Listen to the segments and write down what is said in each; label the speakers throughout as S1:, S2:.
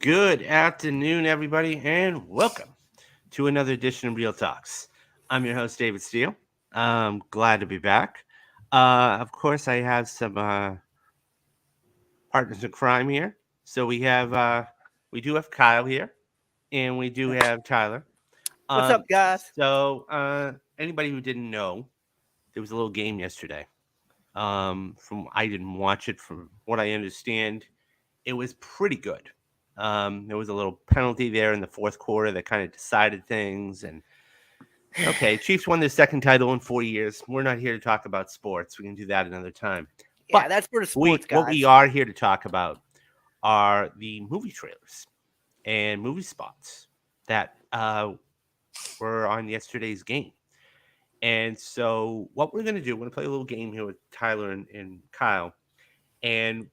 S1: Good afternoon, everybody, and welcome to another edition of Real Talks. I'm your host, David Steele. I'm glad to be back. Of course, I have some partners in crime here. So we do have Kyle here, and we do have Tyler.
S2: What's up,
S1: Um,
S2: guys?
S1: Anybody who didn't know, there was a little game yesterday. From I didn't watch it. From what I understand, it was pretty good. There was a little penalty there in the fourth quarter that kind of decided things. And okay, Chiefs won their second title in 4 years. We're not here to talk about sports. We can do that another time.
S2: Yeah,
S1: But
S2: that's for the
S1: we
S2: sports
S1: what we
S2: guys.
S1: are here to talk about are the movie trailers and movie spots that were on yesterday's game. And so, what we're going to do, we're going to play a little game here with Tyler and Kyle. And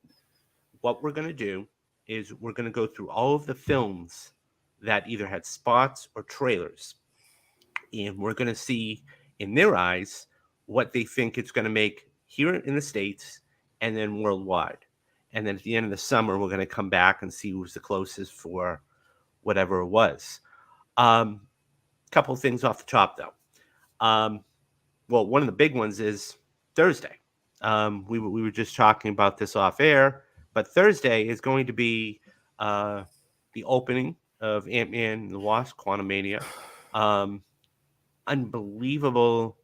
S1: what we're going to do is we're going to go through all of the films that either had spots or trailers. And we're going to see in their eyes what they think it's going to make here in the States and then worldwide. And then at the end of the summer, we're going to come back and see who's the closest for whatever it was. Couple of things off the top, though. Well, one of the big ones is Thursday. We were just talking about this off air, but Thursday is going to be uh, the opening of Ant-Man and the Wasp: Quantumania. Um, Unbelievable,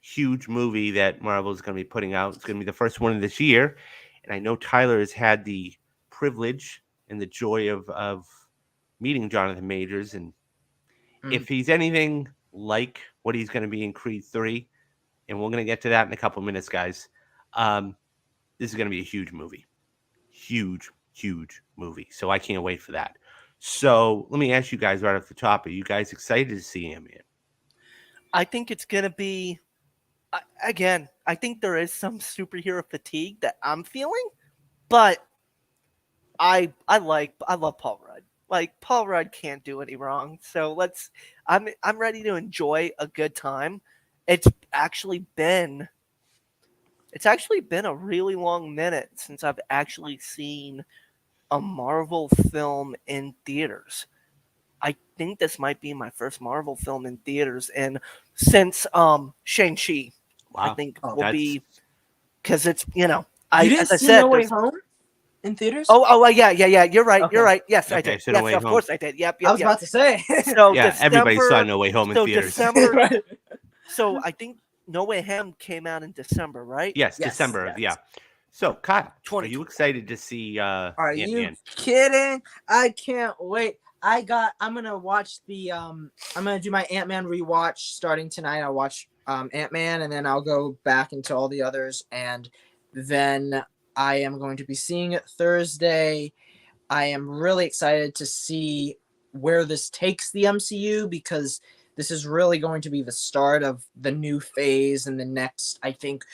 S1: huge movie that Marvel is going to be putting out. It's going to be the first one of this year, and I know Tyler has had the privilege and the joy of meeting Jonathan Majors, and if he's anything like what he's going to be in Creed 3, and we're going to get to that in a couple minutes, guys. Um, this is going to be a huge movie. Huge movie. So I can't wait for that. So let me ask you guys right off the top, are you guys excited to see Ant-Man?
S2: I think it's gonna be again. I think there is some superhero fatigue that I'm feeling, but I love Paul Rudd. Like Paul Rudd can't do any wrong. So I'm ready to enjoy a good time. It's actually been it's actually been a really long minute since I've actually seen a Marvel film in theaters. I think this might be my first Marvel film in theaters, and since Shang-Chi, I
S1: Wow.
S2: think will
S1: That's
S2: be because it's
S3: You
S2: I
S3: didn't
S2: as I
S3: see No
S2: said
S3: Way
S2: there's
S3: Home in theaters?
S2: yeah, you're right,
S3: Okay.
S2: yes I
S1: okay.
S2: did,
S1: So No
S2: yes
S1: Way
S2: of
S1: Home.
S2: course I did, yep
S3: I was
S2: yep.
S3: about to say.
S2: So
S1: Yeah, everybody saw
S2: December,
S1: No Way Home in
S2: so
S1: theaters.
S2: December,
S3: Right.
S2: so I think No Way Home came out in December, right?
S1: Yes,
S3: Yes,
S1: December.
S3: yes.
S1: Yeah. So Kyle, are you
S2: 2020.
S1: excited to see
S3: Are you
S1: Ant-Man?
S3: kidding? I can't wait. I'm gonna watch I'm gonna do my Ant-Man rewatch starting tonight. I'll watch Ant-Man and then I'll go back into all the others, and then I am going to be seeing it Thursday. I am really excited to see where this takes the MCU, because this is really going to be the start of the new phase and the next. I think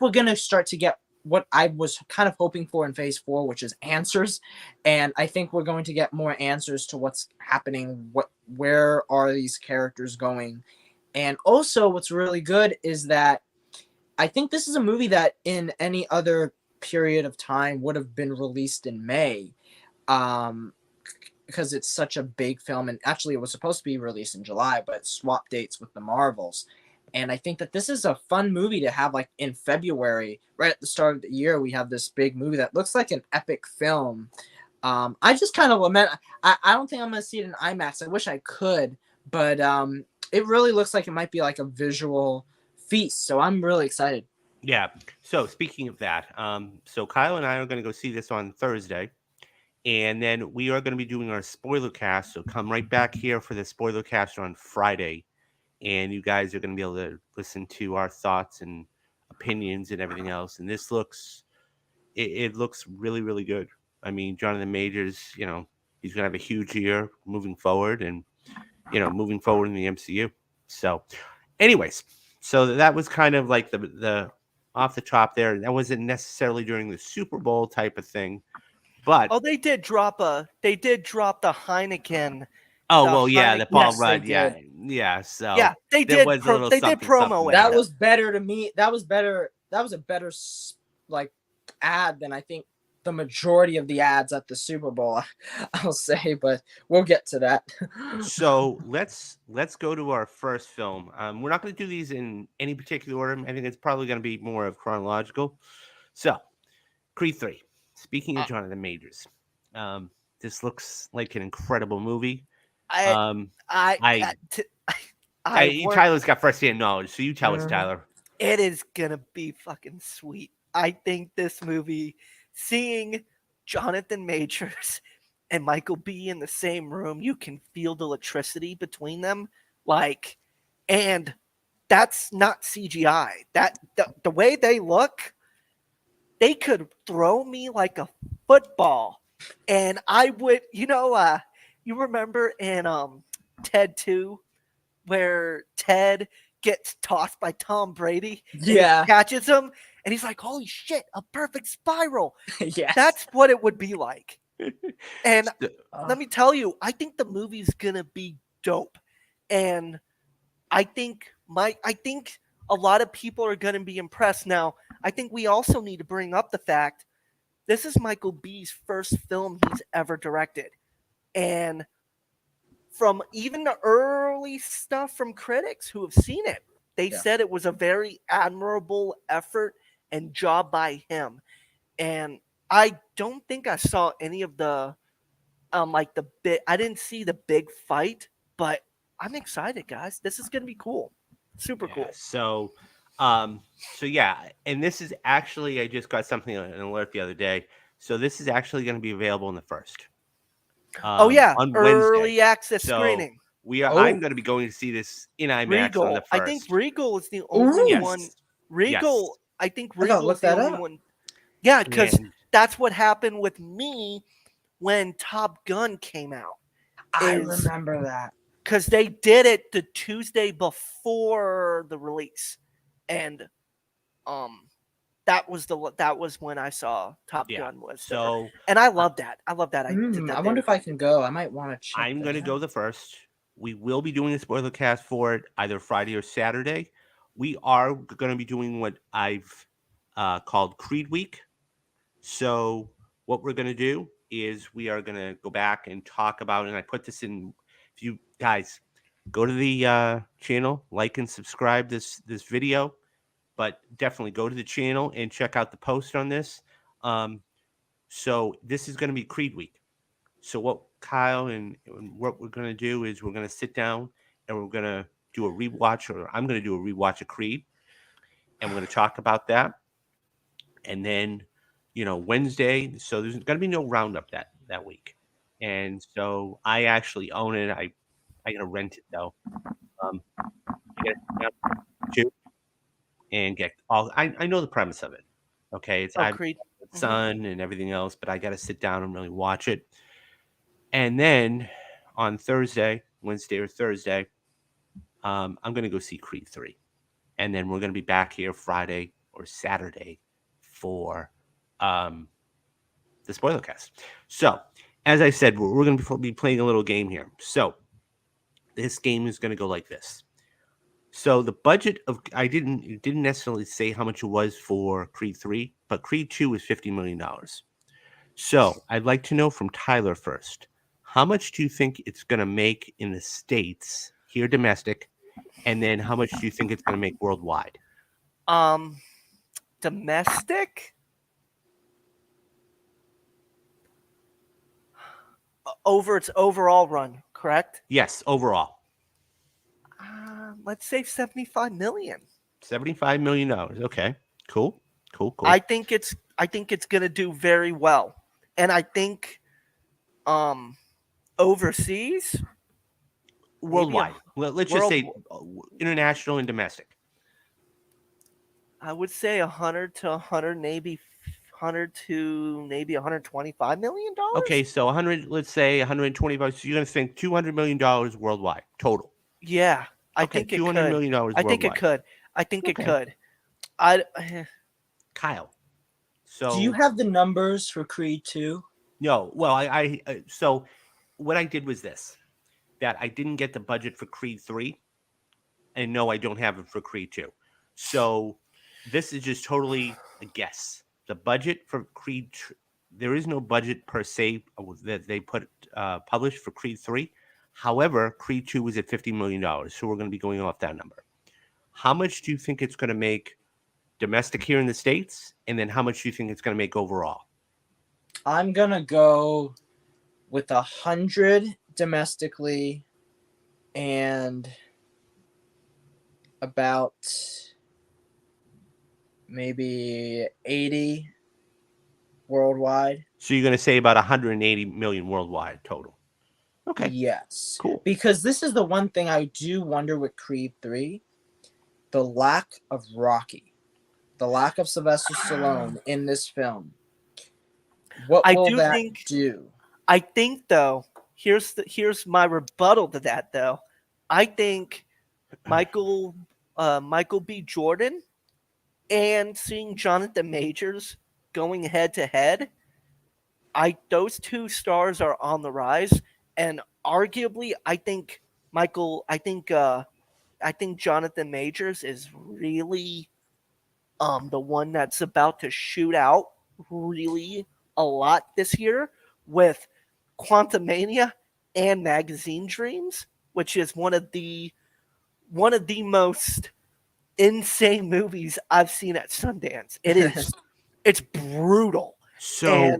S3: we're going to start to get what I was kind of hoping for in phase 4, which is answers. And I think we're going to get more answers to what's happening, where are these characters going. And also what's really good is that I think this is a movie that in any other period of time would have been released in May, um, because it's such a big film. And actually, it was supposed to be released in July, but it swapped dates with the Marvels. And I think that this is a fun movie to have like in February, right at the start of the year. We have this big movie that looks like an epic film. I just kind of lament. I don't think I'm gonna see it in IMAX. I wish I could, but it really looks like it might be like a visual feast. So I'm really excited.
S1: Yeah. So speaking of that, so Kyle and I are going to go see this on Thursday, and then we are going to be doing our spoiler cast. So come right back here for the spoiler cast on Friday, and you guys are going to be able to listen to our thoughts and opinions and everything else. And this it looks really good. I mean, Jonathan Majors, he's going to have a huge year moving forward, and moving forward in the MCU. So, anyways, so that was kind of like the off the top there. That wasn't necessarily during the Super Bowl type of thing, but
S2: Oh, they did drop the Heineken.
S1: oh
S2: The
S1: well, yeah, the
S2: Heineken.
S1: Paul
S3: Yes, they
S1: Rudd, yeah,
S3: did.
S1: yeah. So
S2: Yeah,
S1: there was a little
S2: they did
S1: something,
S2: promo
S1: something
S2: it.
S1: there.
S3: That was better to me. That was better. That was a better like ad than I think the majority of the ads at the Super Bowl, I'll say, but we'll get to that.
S1: So let's go to our first film. We're not going to do these in any particular order. I think it's probably going to be more of chronological. So, Creed 3. Speaking of Jonathan Majors, this looks like an incredible movie.
S2: I
S1: I, Tyler's got firsthand knowledge, so you tell us, Tyler.
S2: It is gonna be fucking sweet. I think this movie, seeing Jonathan Majors and Michael B in the same room, you can feel the electricity between them. Like, and that's not CGI. That the way they look, they could throw me like a football, and I would. You remember in Ted 2 where Ted gets tossed by Tom Brady. And
S3: Yeah.
S2: he catches him, and he's like, "Holy shit, a perfect spiral."
S3: Yes.
S2: That's what it would be like. And
S3: Uh,
S2: let me tell you, I think the movie's gonna be dope. And I think a lot of people are gonna be impressed. Now, I think we also need to bring up the fact this is Michael B's first film he's ever directed. And from even the early stuff from critics who have seen it, they said it was a very admirable effort and job by him. And I don't think I saw any of the I didn't see the big fight, but I'm excited, guys. This is gonna be cool. Super cool.
S1: So yeah, and this is actually, I just got something, an alert the other day. So this is actually going to be available in the first.
S2: Oh yeah,
S1: on
S2: early
S1: Wednesday.
S2: access
S1: So
S2: screening.
S1: I'm going to be going to see this in IMAX on the
S2: Regal.
S1: first.
S2: I think Regal is the only
S1: Yes.
S2: one. Regal. I think
S3: I gotta
S2: Regal
S3: look
S2: is the
S3: that
S2: only
S3: up.
S2: one. Yeah, because
S1: And
S2: that's what happened with me when Top Gun came out.
S3: I
S2: is-
S3: remember that.
S2: Because they did it the Tuesday before the release, and that was when I saw Top
S1: Yeah.
S2: Gun was.
S1: So
S2: and I love that. I love that. I did that.
S3: I wonder if I can go. I might want to check.
S1: I'm
S3: that
S1: going to
S3: out.
S1: go the first. We will be doing a spoiler cast for it either Friday or Saturday. We are going to be doing what I've called Creed Week. So what we're going to do is we are going to go back and talk about, and I put this in. If you guys go to the channel, like and subscribe this video, but definitely go to the channel and check out the post on this. So this is going to be Creed Week. So what Kyle and what we're going to do is we're going to sit down and we're going to do a rewatch, or I'm going to do a rewatch of Creed, and we're going to talk about that. And then, Wednesday, so there's going to be no roundup that week. And so I actually own it. I got to rent it though. I got to and get all. I know the premise of it. Okay, it's I've
S2: Creed.
S1: Son and everything else, but I got to sit down and really watch it. And then on Wednesday or Thursday, I'm going to go see Creed 3. And then we're going to be back here Friday or Saturday for the spoiler cast. So, as I said, we're going to be playing a little game here. So, this game is going to go like this. So, the budget of it didn't necessarily say how much it was for Creed 3, but Creed 2 is $50 million. So, I'd like to know from Tyler first. How much do you think it's going to make in the States, here domestic, and then how much do you think it's going to make worldwide?
S2: Domestic? Over its overall run, correct?
S1: Yes, overall.
S2: Let's say 75 million.
S1: $75 million. Okay, cool.
S2: I think it's gonna do very well, and I think, overseas,
S1: worldwide. Let's just say international and domestic.
S2: I would say 100 to 100, maybe 100 to maybe 125 million dollars.
S1: Okay, so 100. Let's say 125. So you're gonna think $200 million worldwide total.
S2: Yeah, I think it
S1: $200
S2: could.
S1: million
S2: I think it
S1: worldwide.
S2: could. I think it
S1: Okay.
S2: could.
S1: Kyle. So
S3: Do you have the numbers for Creed 2?
S1: no? Well, I so what I did was this: that I didn't get the budget for Creed 3, and no, I don't have it for Creed 2. So this is just totally a guess. The budget for Creed there is no budget per se that they published for Creed 3. However, Creed 2 was at $50 million, so we're going to be going off that number. How much do you think it's going to make domestic here in the States? And then how much do you think it's going to make overall?
S3: I'm gonna go with 100 domestically and about maybe 80 worldwide.
S1: So you're going to say about 180 million worldwide total. Okay,
S3: Yes.
S1: cool.
S3: Because this is the one thing I do wonder with Creed 3, the lack of Rocky, the lack of Sylvester Stallone in this film. What
S2: I
S3: will
S2: do
S3: that
S2: think-
S3: do?
S2: I think though, here's my rebuttal to that though. I think Michael B. Jordan and seeing Jonathan Majors going head to head, those two stars are on the rise, and arguably I think Jonathan Majors is really the one that's about to shoot out really a lot this year with Quantumania and Magazine Dreams, which is one of the most insane movies I've seen at Sundance. It is it's brutal.
S1: So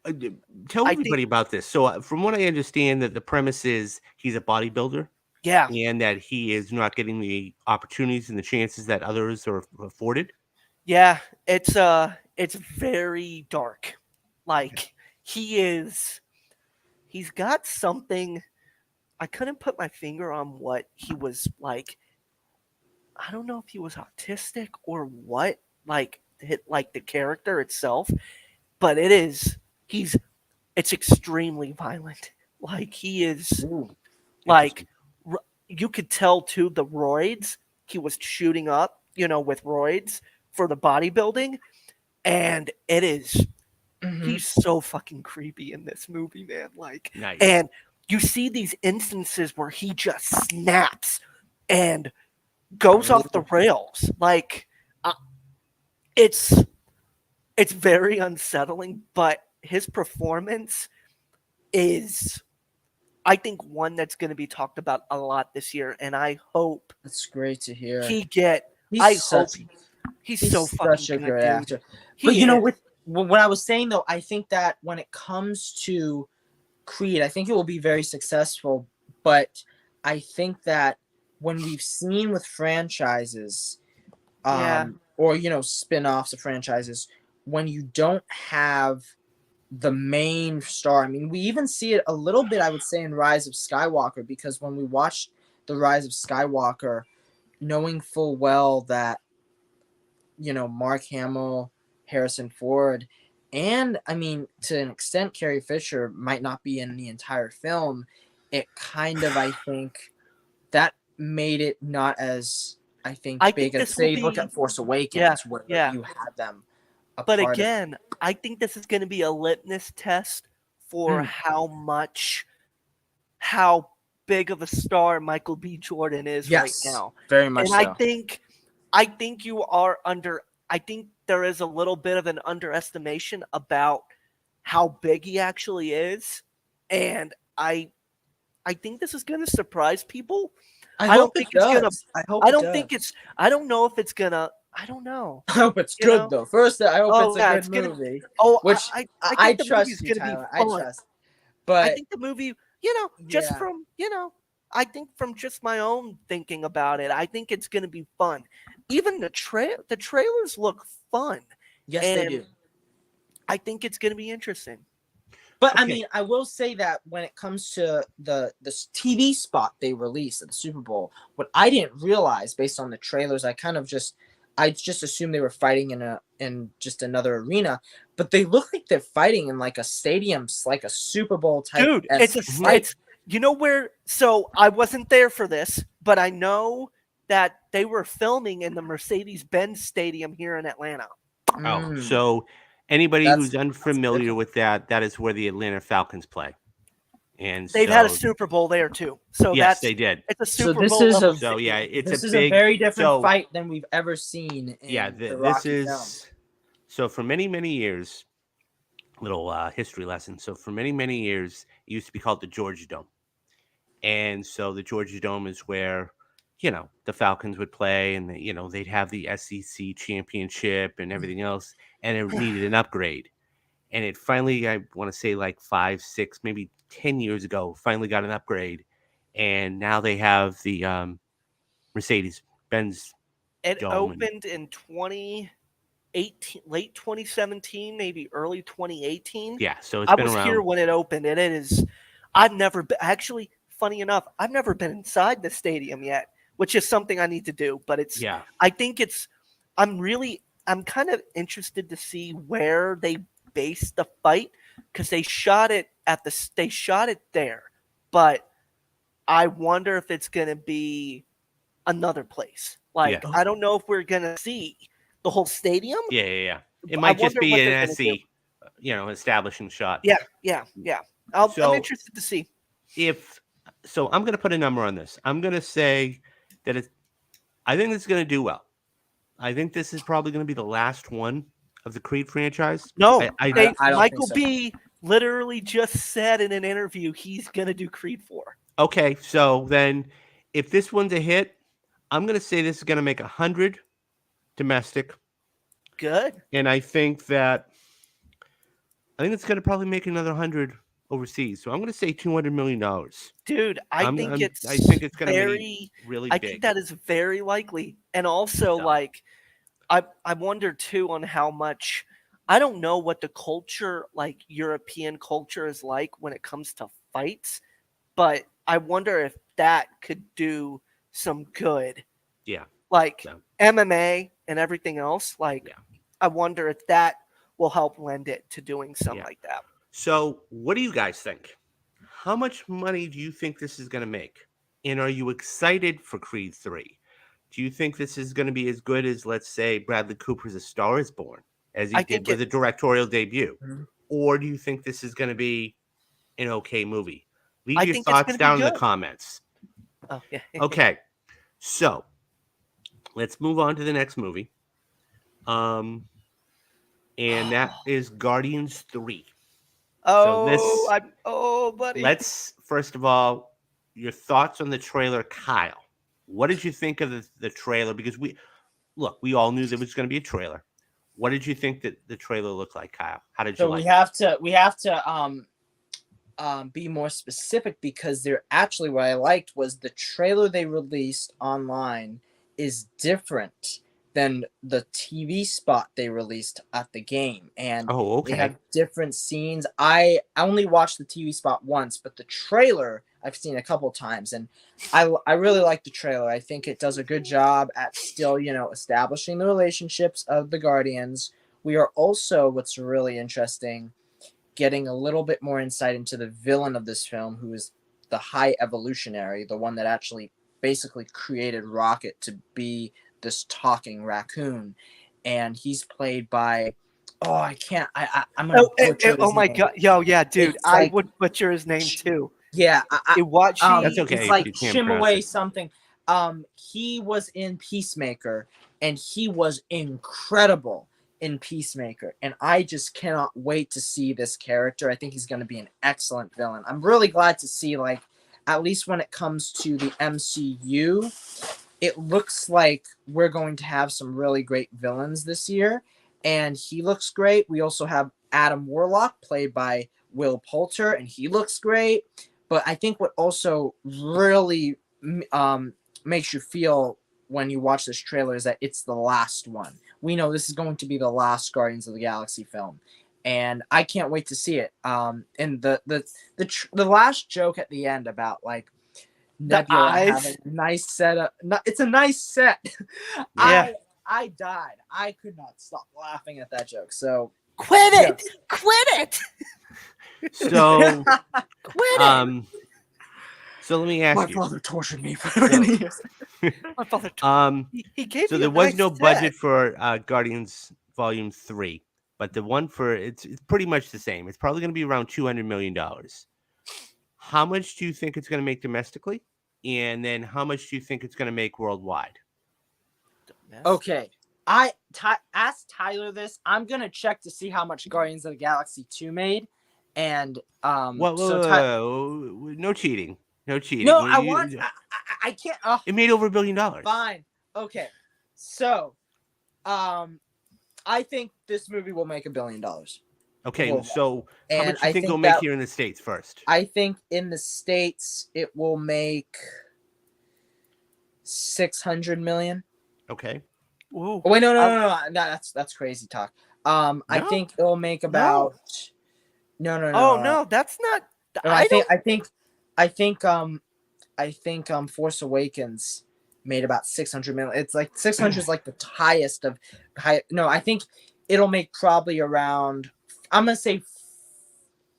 S2: And
S1: tell
S2: I
S1: everybody about this. So from what I understand, that the premise is he's a bodybuilder
S2: Yeah,
S1: and that he is not getting the opportunities and the chances that others are afforded.
S2: yeah, it's very dark. Like he's got something. I couldn't put my finger on what he was like. I don't know if he was autistic or what, like the character itself, but it's extremely violent. Like he is
S3: Ooh.
S2: like you could tell too the roids he was shooting up, with roids for the bodybuilding, and it is
S3: Mhm.
S2: he's so fucking creepy in this movie, man. Like,
S1: Nice.
S2: and you see these instances where he just snaps and goes off the rails. Like, it's very unsettling, but his performance is, I think, one that's going to be talked about a lot this year, and I hope
S3: That's great to hear.
S2: he's so fucking
S3: such a
S2: good,
S3: great
S2: dude.
S3: actor.
S2: He
S3: But
S2: is.
S3: with what I was saying though, I think that when it comes to Creed, I think it will be very successful. But I think that when we've seen with franchises,
S2: Yeah.
S3: or spin-offs of franchises, when you don't have the main star, I mean, we even see it a little bit, I would say, in Rise of Skywalker, because when we watched the Rise of Skywalker, knowing full well that Mark Hamill, Harrison Ford, and I mean, to an extent, Carrie Fisher might not be in the entire film. It kind of, I think, that made it not as, I think,
S2: I
S3: big
S2: think
S3: as
S2: this will
S3: say look
S2: be-
S3: at Force Awakens, where
S2: yeah.
S3: you had them. a
S2: But
S3: part of it.
S2: again, I think this is going to be a litmus test for
S3: Mm.
S2: how big of a star Michael B. Jordan is
S3: Yes,
S2: right now.
S3: very much
S2: And
S3: so.
S2: I think you are I think there is a little bit of an underestimation about how big he actually is, and I think this is going to surprise people.
S3: I
S2: don't
S3: hope
S2: think
S3: it
S2: it's gonna-
S3: does. I hope
S2: I
S3: it
S2: don't
S3: does.
S2: think it's I don't know if it's going to I don't know.
S3: I hope it's
S2: you
S3: good
S2: know?
S3: though. First, I hope
S2: Oh,
S3: it's a
S2: yeah,
S3: good
S2: it's gonna-
S3: movie.
S2: Oh,
S3: Which
S2: I
S3: I
S2: think the
S3: trust
S2: movie's
S3: you,
S2: going to be
S3: Tyler.
S2: fun.
S3: I trust. But
S2: I think the movie, just
S3: Yeah.
S2: from, I think from just my own thinking about it, I think it's going to be fun. Even the trailers look fun.
S3: yes, they
S2: and-
S3: do.
S2: I think it's going to be interesting.
S3: But I
S1: Okay.
S3: mean, I will say that when it comes to the TV spot they released at the Super Bowl, what I didn't realize based on the trailers, I just assumed they were fighting in just another arena, but they look like they're fighting in like a stadium, like a Super Bowl type.
S2: Dude, it's where, so I wasn't there for this, but I know that they were filming in the Mercedes-Benz Stadium here in Atlanta.
S1: Oh, so anybody
S3: That's-
S1: who's unfamiliar with that is where the Atlanta Falcons play. And
S2: They've had a
S1: so-
S2: Super Bowl there too. So
S1: yes,
S2: that's
S1: they did.
S2: it's a
S3: So
S2: Super
S3: this
S2: Bowl.
S3: is
S2: level
S3: a-
S1: So yeah,
S2: stadium.
S1: it's
S3: this
S1: a
S3: is
S1: big
S3: a very different
S1: so-
S3: fight than we've ever seen. In
S1: Yeah,
S3: the
S1: this
S3: Rocky
S1: is
S3: films.
S1: so for many years. little history lesson. So for many, many years, it used to be called the Georgia Dome. And so the Georgia Dome is where, the Falcons would play and, they'd have the SEC championship and everything else. And it needed an upgrade. And it finally, I want to say like 5, 6, maybe 10 years ago, finally got an upgrade. And now they have the Mercedes-Benz
S2: It
S1: Dome. And,
S2: opened in 2018, late 2017, maybe early 2018.
S1: yeah, so it's
S2: I
S1: been
S2: was
S1: around.
S2: here when it opened, and it is. I've never been. Actually, funny enough, I've never been inside the stadium yet, which is something I need to do. But it's.
S1: Yeah.
S2: I think it's. I'm kind of interested to see where they based the fight because they shot it there, but I wonder if it's going to be another place. Like,
S1: Yeah.
S2: I don't know if we're going to see the whole stadium.
S1: Yeah. It
S2: I
S1: might just
S2: wonder
S1: be
S2: what
S1: an
S2: they're gonna do.
S1: SC, establishing shot.
S2: Yeah. I'm
S1: So-
S2: interested to see.
S1: So I'm going to put a number on this. I'm going to say that I think it's going to do well. I think this is probably going to be the last one of the Creed franchise.
S2: No,
S1: I
S3: don't
S2: Michael
S3: think so.
S2: B. literally just said in an interview he's going to do Creed 4.
S1: Okay, so then if this one's a hit, I'm going to say this is going to make 100 domestic,
S2: Good.
S1: and I think it's going to probably make another 100 overseas. So I'm going to say $200 million.
S2: Dude, I think it's
S1: going to
S2: very
S1: be really
S2: I
S1: big.
S2: think that is very likely. And also,
S1: So-
S2: like, I wonder too on how much. I don't know what the culture, like European culture, is like when it comes to fights, but I wonder if that could do some good.
S1: Yeah.
S2: Like
S1: So-
S2: MMA and everything else. Like,
S1: Yeah.
S2: I wonder if that will help lend it to doing something
S1: Yeah.
S2: like that.
S1: So, what do you guys think? How much money do you think this is going to make? And are you excited for Creed 3? Do you think this is going to be as good as, let's say, Bradley Cooper's A Star is Born, as he
S2: I
S1: did
S2: think
S1: with a directorial debut?
S3: Mhm.
S1: Or do you think this is going to be an okay movie? Leave
S2: I
S1: your
S2: think it's
S1: thoughts
S2: gonna be
S1: down in the
S2: good.
S1: comments.
S2: Oh yeah.
S1: Okay. So, let's move on to the next movie. And that is Guardians 3.
S2: Buddy.
S1: Let's first of all, your thoughts on the trailer, Kyle. What did you think of the trailer? Because we all knew there was going to be a trailer. What did you think that the trailer looked like, Kyle? How did you
S3: So
S1: like
S3: we have to be more specific because they're actually what I liked was the trailer they released online is different than the TV spot they released at the game, and
S1: Oh, okay.
S3: they have different scenes. I only watched the TV spot once, but the trailer I've seen a couple times, and I really like the trailer. I think it does a good job at still, establishing the relationships of the Guardians. We are also, what's really interesting, getting a little bit more insight into the villain of this film, who is the High Evolutionary, the one that actually basically created Rocket to be this talking raccoon, and he's played by I'm gonna butcher his
S2: my
S3: name.
S2: god, yeah, dude,
S3: It's
S2: I
S3: like-
S2: would butcher his name too.
S3: Yeah,
S1: That's okay
S3: It's
S1: if
S3: like
S1: you can't pronounce
S3: Shimaway
S1: it.
S3: something. He was in Peacemaker, and he was incredible in Peacemaker, and I just cannot wait to see this character. I think he's going to be an excellent villain. I'm really glad to see, like, at least when it comes to the MCU, it looks like we're going to have some really great villains this year, and he looks great. We also have Adam Warlock, played by Will Poulter, and he looks great. But I think what also really makes you feel when you watch this trailer is that it's the last one. We know this is going to be the last Guardians of the Galaxy film, and I can't wait to see it. And the last joke at the end about like Nebula
S2: eyes.
S3: having a nice setup. It's a nice set.
S2: Yeah.
S3: I died. I could not stop laughing at that joke. So
S2: Quit
S3: Yeah.
S2: it! Quit it!
S1: So,
S2: Quit it!
S1: so let me
S3: my
S1: ask you.
S3: father tortured me for many years.
S2: My father he gave
S1: So
S2: me
S1: there
S2: a
S1: was
S2: nice
S1: no
S2: set.
S1: budget for Guardians Volume 3, but the one for it's pretty much the same. It's probably going to be around $200 million. How much do you think it's going to make domestically? And then how much do you think it's going to make worldwide?
S3: Okay, asked Tyler this. I'm gonna check to see how much Guardians of the Galaxy 2 made, and
S1: Well, no cheating. No cheating.
S3: no, I can't. Oh,
S1: It made over $1 billion.
S3: fine. Okay, so I think this movie will make $1 billion.
S1: Okay,
S3: Well,
S1: so how
S3: and
S1: much you
S3: I
S1: think it'll
S3: think
S1: make
S3: that-
S1: here in the States first?
S3: I think in the States it will make 600 million.
S1: Okay.
S2: Ooh.
S3: Oh, wait, no, that's crazy talk. I
S1: No?
S3: think it'll make about no.
S2: Oh no, that's not.
S3: No, I think Force Awakens made about 600 million. It's like 600 is like the highest of high. No, I think it'll make probably around. I'm gonna say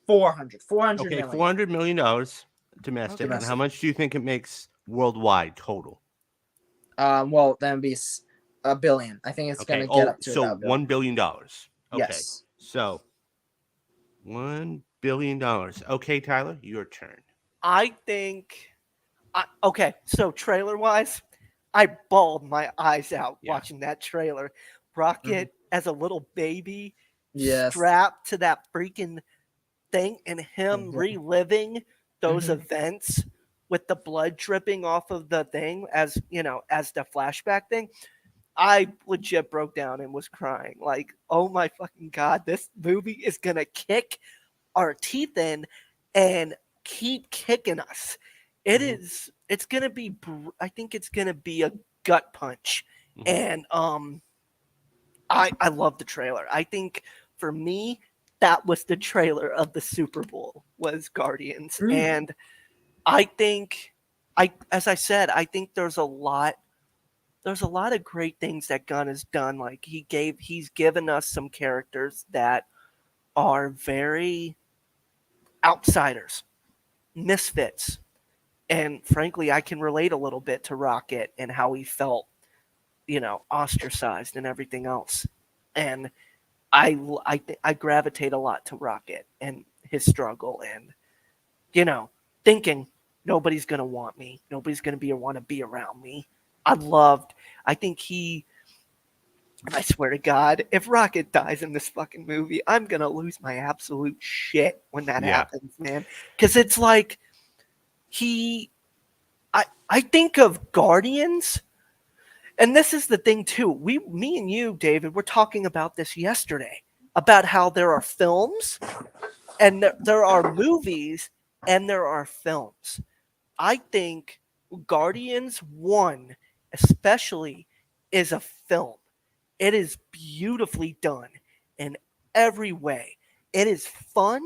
S3: 400
S1: Okay,
S3: million.
S1: $400 million domestic. And how much do you think it makes worldwide total?
S3: Well, then it'd be $1 billion. I think it's
S1: Okay.
S3: gonna get up to
S1: so
S3: about $1 billion.
S1: $1 billion. Okay.
S3: Yes.
S1: So $1 billion. Okay, Tyler, your turn.
S2: I think. Okay, so trailer wise, I bawled my eyes out
S1: Yeah.
S2: watching that trailer. Rocket as a little baby,
S3: Yes.
S2: strapped to that freaking thing, and him
S3: Mhm.
S2: reliving those
S3: Mhm.
S2: events with the blood dripping off of the thing as as the flashback thing. I legit broke down and was crying. Like, oh my fucking god, this movie is gonna kick our teeth in and keep kicking us. It
S3: Mhm.
S2: is. It's gonna be. I think it's gonna be a gut punch,
S1: Mhm.
S2: and I love the trailer. I think for me, that was the trailer of the Super Bowl was Guardians, and I think as I said, I think there's a lot of great things that Gunn has done. Like he's given us some characters that are very outsiders, misfits. And frankly, I can relate a little bit to Rocket and how he felt, ostracized and everything else. And I gravitate a lot to Rocket and his struggle and, thinking nobody's going to want me. Nobody's going to want to be around me. I think and I swear to God, if Rocket dies in this fucking movie, I'm going to lose my absolute shit when that
S1: Yeah.
S2: happens, man. Because it's like, I think of Guardians, and this is the thing too. Me and you, David, were talking about this yesterday about how there are films and there are movies and there are films. I think Guardians 1 especially is a film. It is beautifully done in every way. It is fun,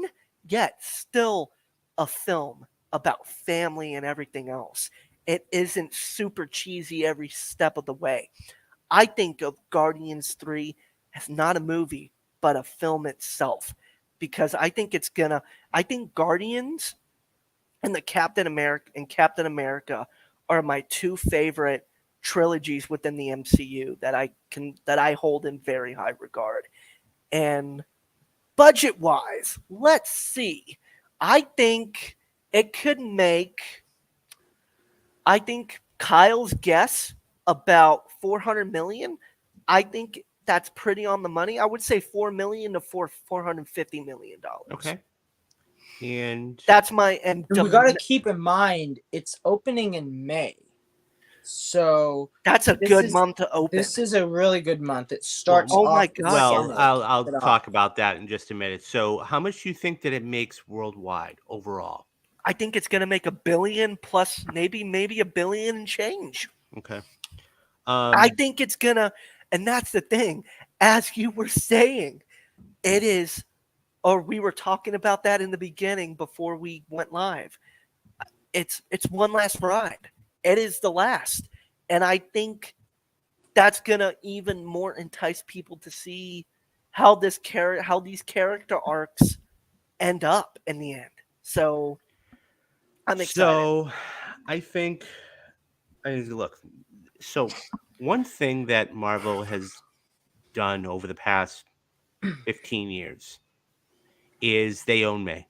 S2: yet still a film about family and everything else. It isn't super cheesy every step of the way. I think of Guardians 3 as not a movie, but a film itself. Because I think Guardians and Captain America are my two favorite trilogies within the MCU that I hold in very high regard. And budget wise, let's see. I think it could make. I think Kyle's guess about 400 million. I think that's pretty on the money. I would say 4 million to 450 million dollars.
S1: Okay. And
S2: That's my and
S3: We got to keep in mind it's opening in May, so
S2: that's a good month to open.
S3: this is a really good month. It starts.
S2: Oh my
S3: off
S2: God.
S1: well,
S3: summer.
S1: I'll
S3: Get off.
S1: talk about that in just a minute. So, how much do you think that it makes worldwide overall?
S2: I think it's going to make $1 billion plus maybe $1 billion and change.
S1: Okay.
S2: I think it's gonna, and that's the thing. As you were saying, it is, or we were talking about that in the beginning before we went live. It's one last ride. It is the last, and I think that's gonna even more entice people to see how these character arcs end up in the end. So I'm excited.
S1: So, I think, look. So, one thing that Marvel has done over the past 15 years is they own May,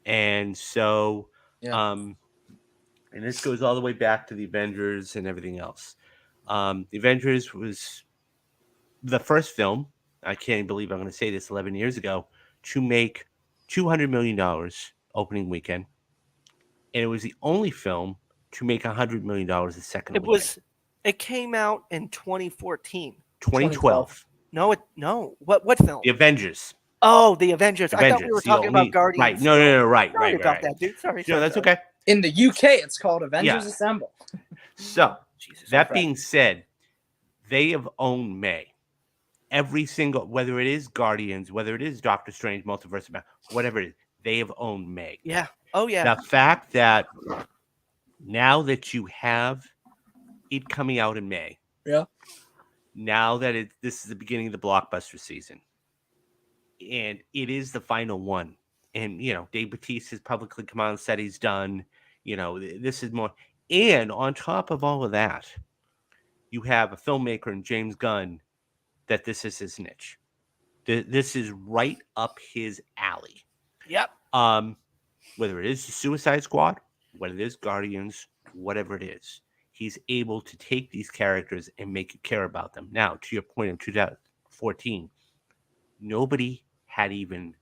S1: and so,
S3: Yeah.
S1: and this goes all the way back to the Avengers and everything else. The Avengers was the first film. I can't believe I'm going to say this 11 years ago, to make $200 million opening weekend. And it was the only film to make $100 million the second
S2: It
S1: weekend.
S2: was. It came out in 2014.
S1: 2012.
S2: No. What film?
S1: The Avengers.
S2: Oh, the Avengers. I thought we were
S1: the
S2: talking about
S1: only-
S2: Guardians.
S1: Right. No. Right.
S2: Sorry
S1: Right.
S2: about
S1: Right.
S2: that, dude. Sorry.
S1: No, that's
S2: sorry.
S1: okay.
S3: In the UK, it's called Avengers
S1: Yeah.
S3: Assemble.
S1: So,
S2: Jesus.
S1: that
S3: Right.
S1: being said, they have owned May. Every single, whether it is Guardians, whether it is Doctor Strange, Multiverse, whatever it is, they have owned May.
S2: Yeah. Oh yeah.
S1: The fact that now that you have it coming out in May,
S3: Yeah.
S1: now that this is the beginning of the blockbuster season, and it is the final one, and Dave Bautista has publicly come out and said he's done. This is more, and on top of all of that, you have a filmmaker in James Gunn that this is his niche. This is right up his alley.
S2: Yep.
S1: Whether it is the Suicide Squad, whether it is Guardians, whatever it is, he's able to take these characters and make you care about them. Now, to your point, in 2014, nobody had even,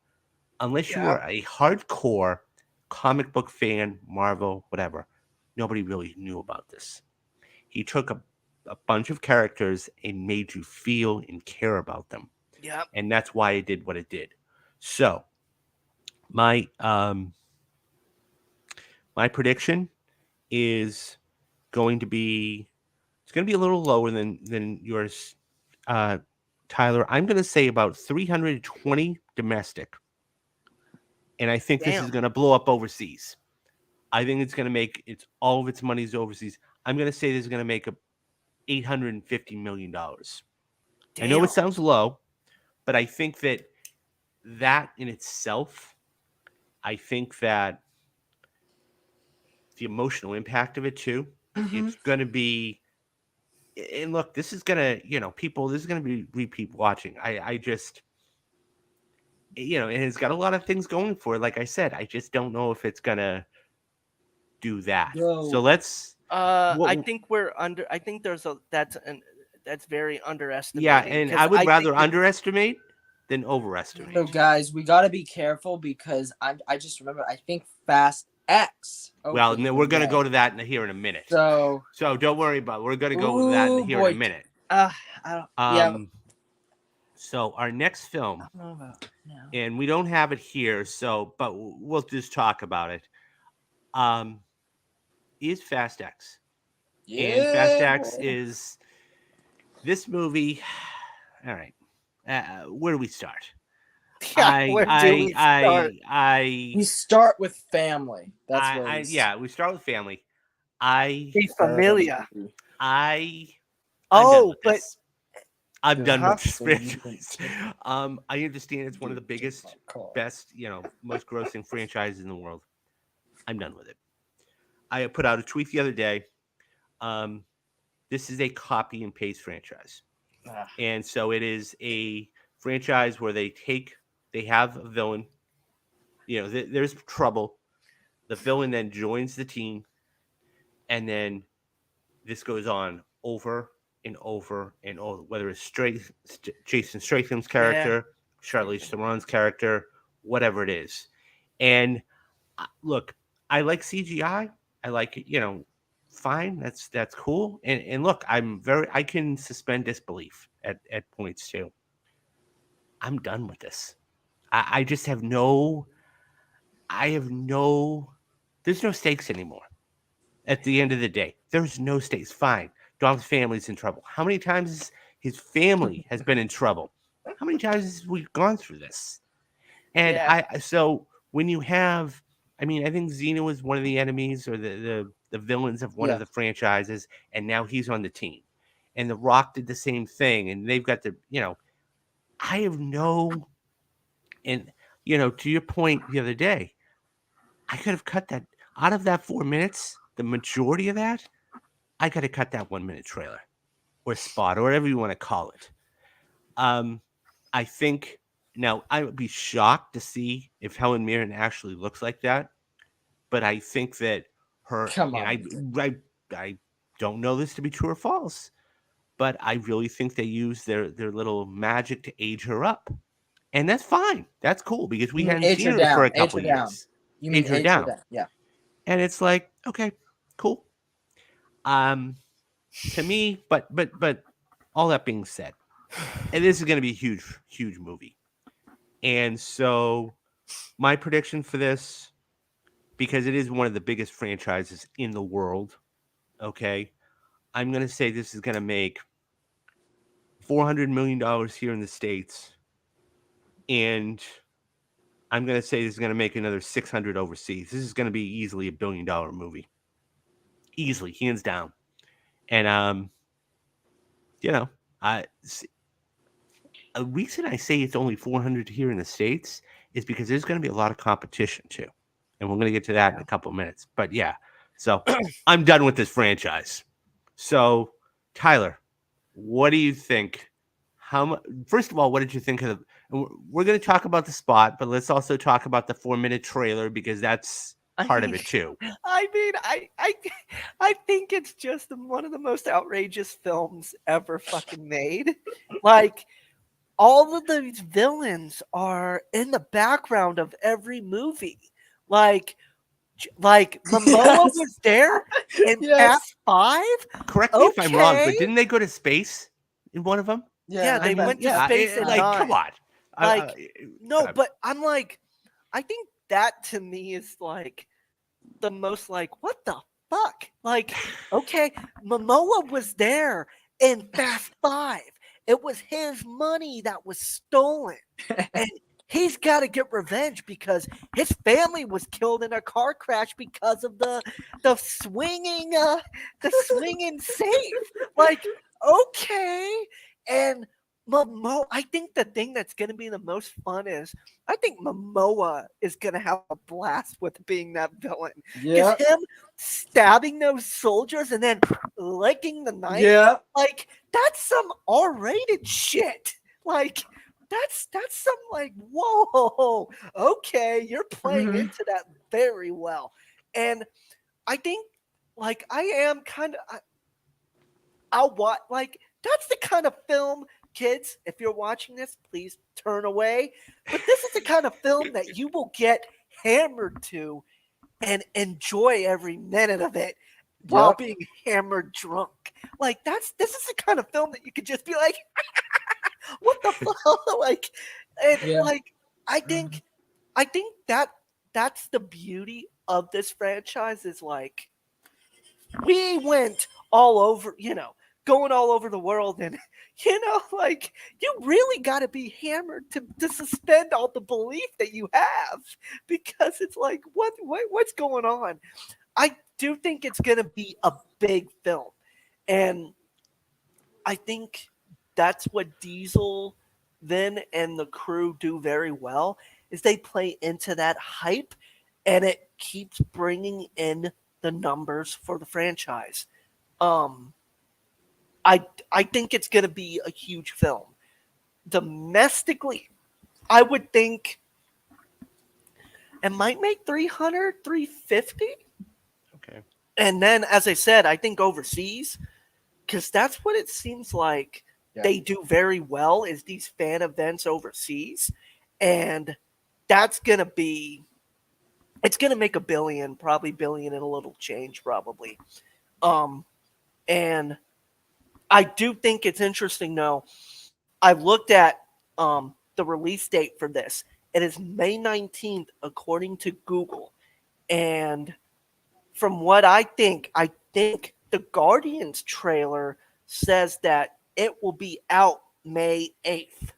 S1: unless you were a hardcore comic book fan, Marvel, whatever, nobody really knew about this. He took a bunch of characters and made you feel and care about them.
S2: Yep.
S1: And that's why it did what it did. So, my prediction is going to be, it's going to be a little lower than yours, Tyler. I'm going to say about 320 domestic, and I think this is going to blow up overseas. I think it's going to make all of its money's overseas. I'm going to say this is going to make $850 million. I know it sounds low, but I think that in itself, I think that the emotional impact of it too, it's going to be, and look, this is going to, people, this is going to be repeat watching. I just, and it's got a lot of things going for it. Like I said, I just don't know if it's going to do that.
S3: Yo.
S1: So let's,
S2: I think we're under. I think that's very underestimated.
S1: yeah, and I would rather underestimate than overestimate.
S3: So guys, we got to be careful because I just remember I think Fast X.
S1: Well, we're going to go to that here in a minute.
S3: So
S1: don't worry about it. We're going to go to that here in a minute.
S3: I don't. Yeah.
S1: So our next film,
S3: I don't know about now.
S1: and we don't have it here, but we'll just talk about it. Is Fast X. And Fast X is this movie. All right. Where do we start?
S2: Yeah, where do we start?
S3: We start with family. That's where
S1: we start with family.
S2: Be familiar.
S1: I'm done with this franchise. I understand it's one of the biggest, best, most grossing franchises in the world. I'm done with it. I put out a tweet the other day. This is a copy and paste franchise. And so it is a franchise where they have a villain. There's trouble. The villain then joins the team. And then this goes on over and over and over, whether it's Jason Statham's character, Charlize Theron's character, whatever it is. And look, I like CGI. I like it, fine. That's cool. And look, I can suspend disbelief at points too. I'm done with this. I just have there's no stakes anymore. At the end of the day, there's no stakes. Fine. Dom's family's in trouble. How many times his family has been in trouble? How many times have we gone through this? And so when you have, I think Xena was one of the enemies or the villains of one of the franchises, and now he's on the team. And The Rock did the same thing, and they've got I have no, and to your point the other day, I could have cut that out of that 4 minutes. The majority of that, I got to cut that 1 minute trailer or spot or whatever you want to call it. I think now I would be shocked to see if Helen Mirren actually looks like that, but I think that her.
S3: Come on.
S1: I don't know this to be true or false, but I really think they use their little magic to age her up, and that's fine. That's cool because we
S3: You mean
S1: hadn't
S3: age
S1: seen
S3: her
S1: her for
S3: down?
S1: a
S3: Age
S1: couple
S3: her down.
S1: years.
S3: You mean
S1: Age her
S3: age her
S1: down,
S3: down? Yeah.
S1: and it's like, okay, cool. Um, to me, but all that being said, and this is going to be a huge movie, and so my prediction for this, because it is one of the biggest franchises in the world, okay, I'm going to say this is going to make $400 million here in the States, and I'm going to say this is going to make another 600 overseas. This is going to be easily $1 billion movie, easily, hands down. And you know, I a reason I say it's only 400 here in the States is because there's going to be a lot of competition too, and we're going to get to that in a couple of minutes. But yeah, so I'm done with this franchise. So Tyler, what do you think? How much? First of all, what did you think of the? We're going to talk about the spot, but let's also talk about the 4-minute trailer because that's part of it too.
S2: I mean, I think it's just one of the most outrageous films ever fucking made. Like, all of these villains are in the background of every movie. Like Momoa
S3: Yes.
S2: was there in
S3: Yes.
S2: Fast 5.
S1: Correct me if I'm wrong, but
S2: Okay.
S1: didn't they go to space in one of them?
S2: Yeah, they went to
S3: yeah.
S2: space and
S1: like,
S2: died.
S1: come on.
S2: Like, No,
S1: uh,
S2: but I'm like, I think that to me is like the most like, what the fuck? Like, okay, Momoa was there in Fast 5. It was his money that was stolen. And he's got to get revenge because his family was killed in a car crash because of the swinging safe. Like, okay. And I think the thing that's going to be the most fun is I think Momoa is going to have a blast with being that villain.
S3: Yeah.
S2: Is him stabbing those soldiers and then licking the knife.
S3: Yeah.
S2: Like, that's some R-rated shit. Like, that's some like, whoa, okay, you're playing
S3: Mhm.
S2: into that very well. And I think, like, I am kind of, I'll watch, like, that's the kind of film, kids, if you're watching this, please turn away. But this is the kind of film that you will get hammered to and enjoy every minute of it while
S3: Yep.
S2: being hammered drunk. Like, this is the kind of film that you could just be like, what the fuck? Like, and
S3: Yeah.
S2: like, I think that's the beauty of this franchise is like, we went all over, going all over the world, and like, you really got to be hammered to suspend all the belief that you have, because it's like, what's going on? I do think it's gonna be a big film, and I think that's what Diesel then and the crew do very well is they play into that hype, and it keeps bringing in the numbers for the franchise. I think it's going to be a huge film. Domestically, I would think it might make 300, 350.
S1: okay.
S2: And then, as I said, I think overseas, because that's what it seems like they do very well is these fan events overseas. And that's going to be, it's going to make $1 billion, probably $1 billion and a little change, probably. And I do think it's interesting, though. I looked at the release date for this. It is May 19th, according to Google. And from what I think the Guardians trailer says that it will be out May 8th.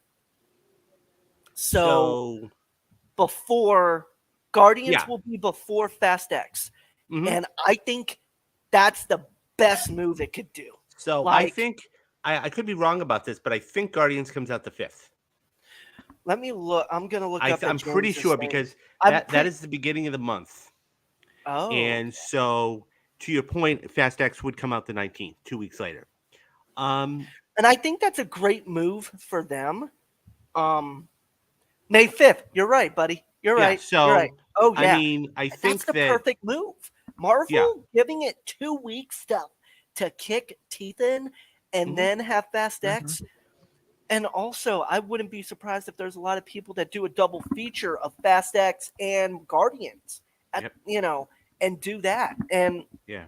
S2: So before Guardians will be before Fast X.
S1: Mhm.
S2: And I think that's the best move it could do.
S1: So I think I could be wrong about this, but I think Guardians comes out the 5th.
S2: Let me look. I'm gonna look up.
S1: I'm pretty
S2: James's
S1: sure
S2: thing.
S1: because
S2: I'm
S1: that is the beginning of the month.
S2: Oh,
S1: And so to your point, Fast X would come out the 19th, 2 weeks later.
S2: and I think that's a great move for them. May 5th. You're right, buddy. You're right.
S1: So
S2: You're right. Oh yeah.
S1: I mean, I think
S2: that's the perfect move. Marvel giving it 2 weeks to kick teeth in and
S1: Mhm.
S2: then have Fast X. And also, I wouldn't be surprised if there's a lot of people that do a double feature of Fast X and Guardians,
S1: Yep.
S2: and do that. And
S1: Yeah.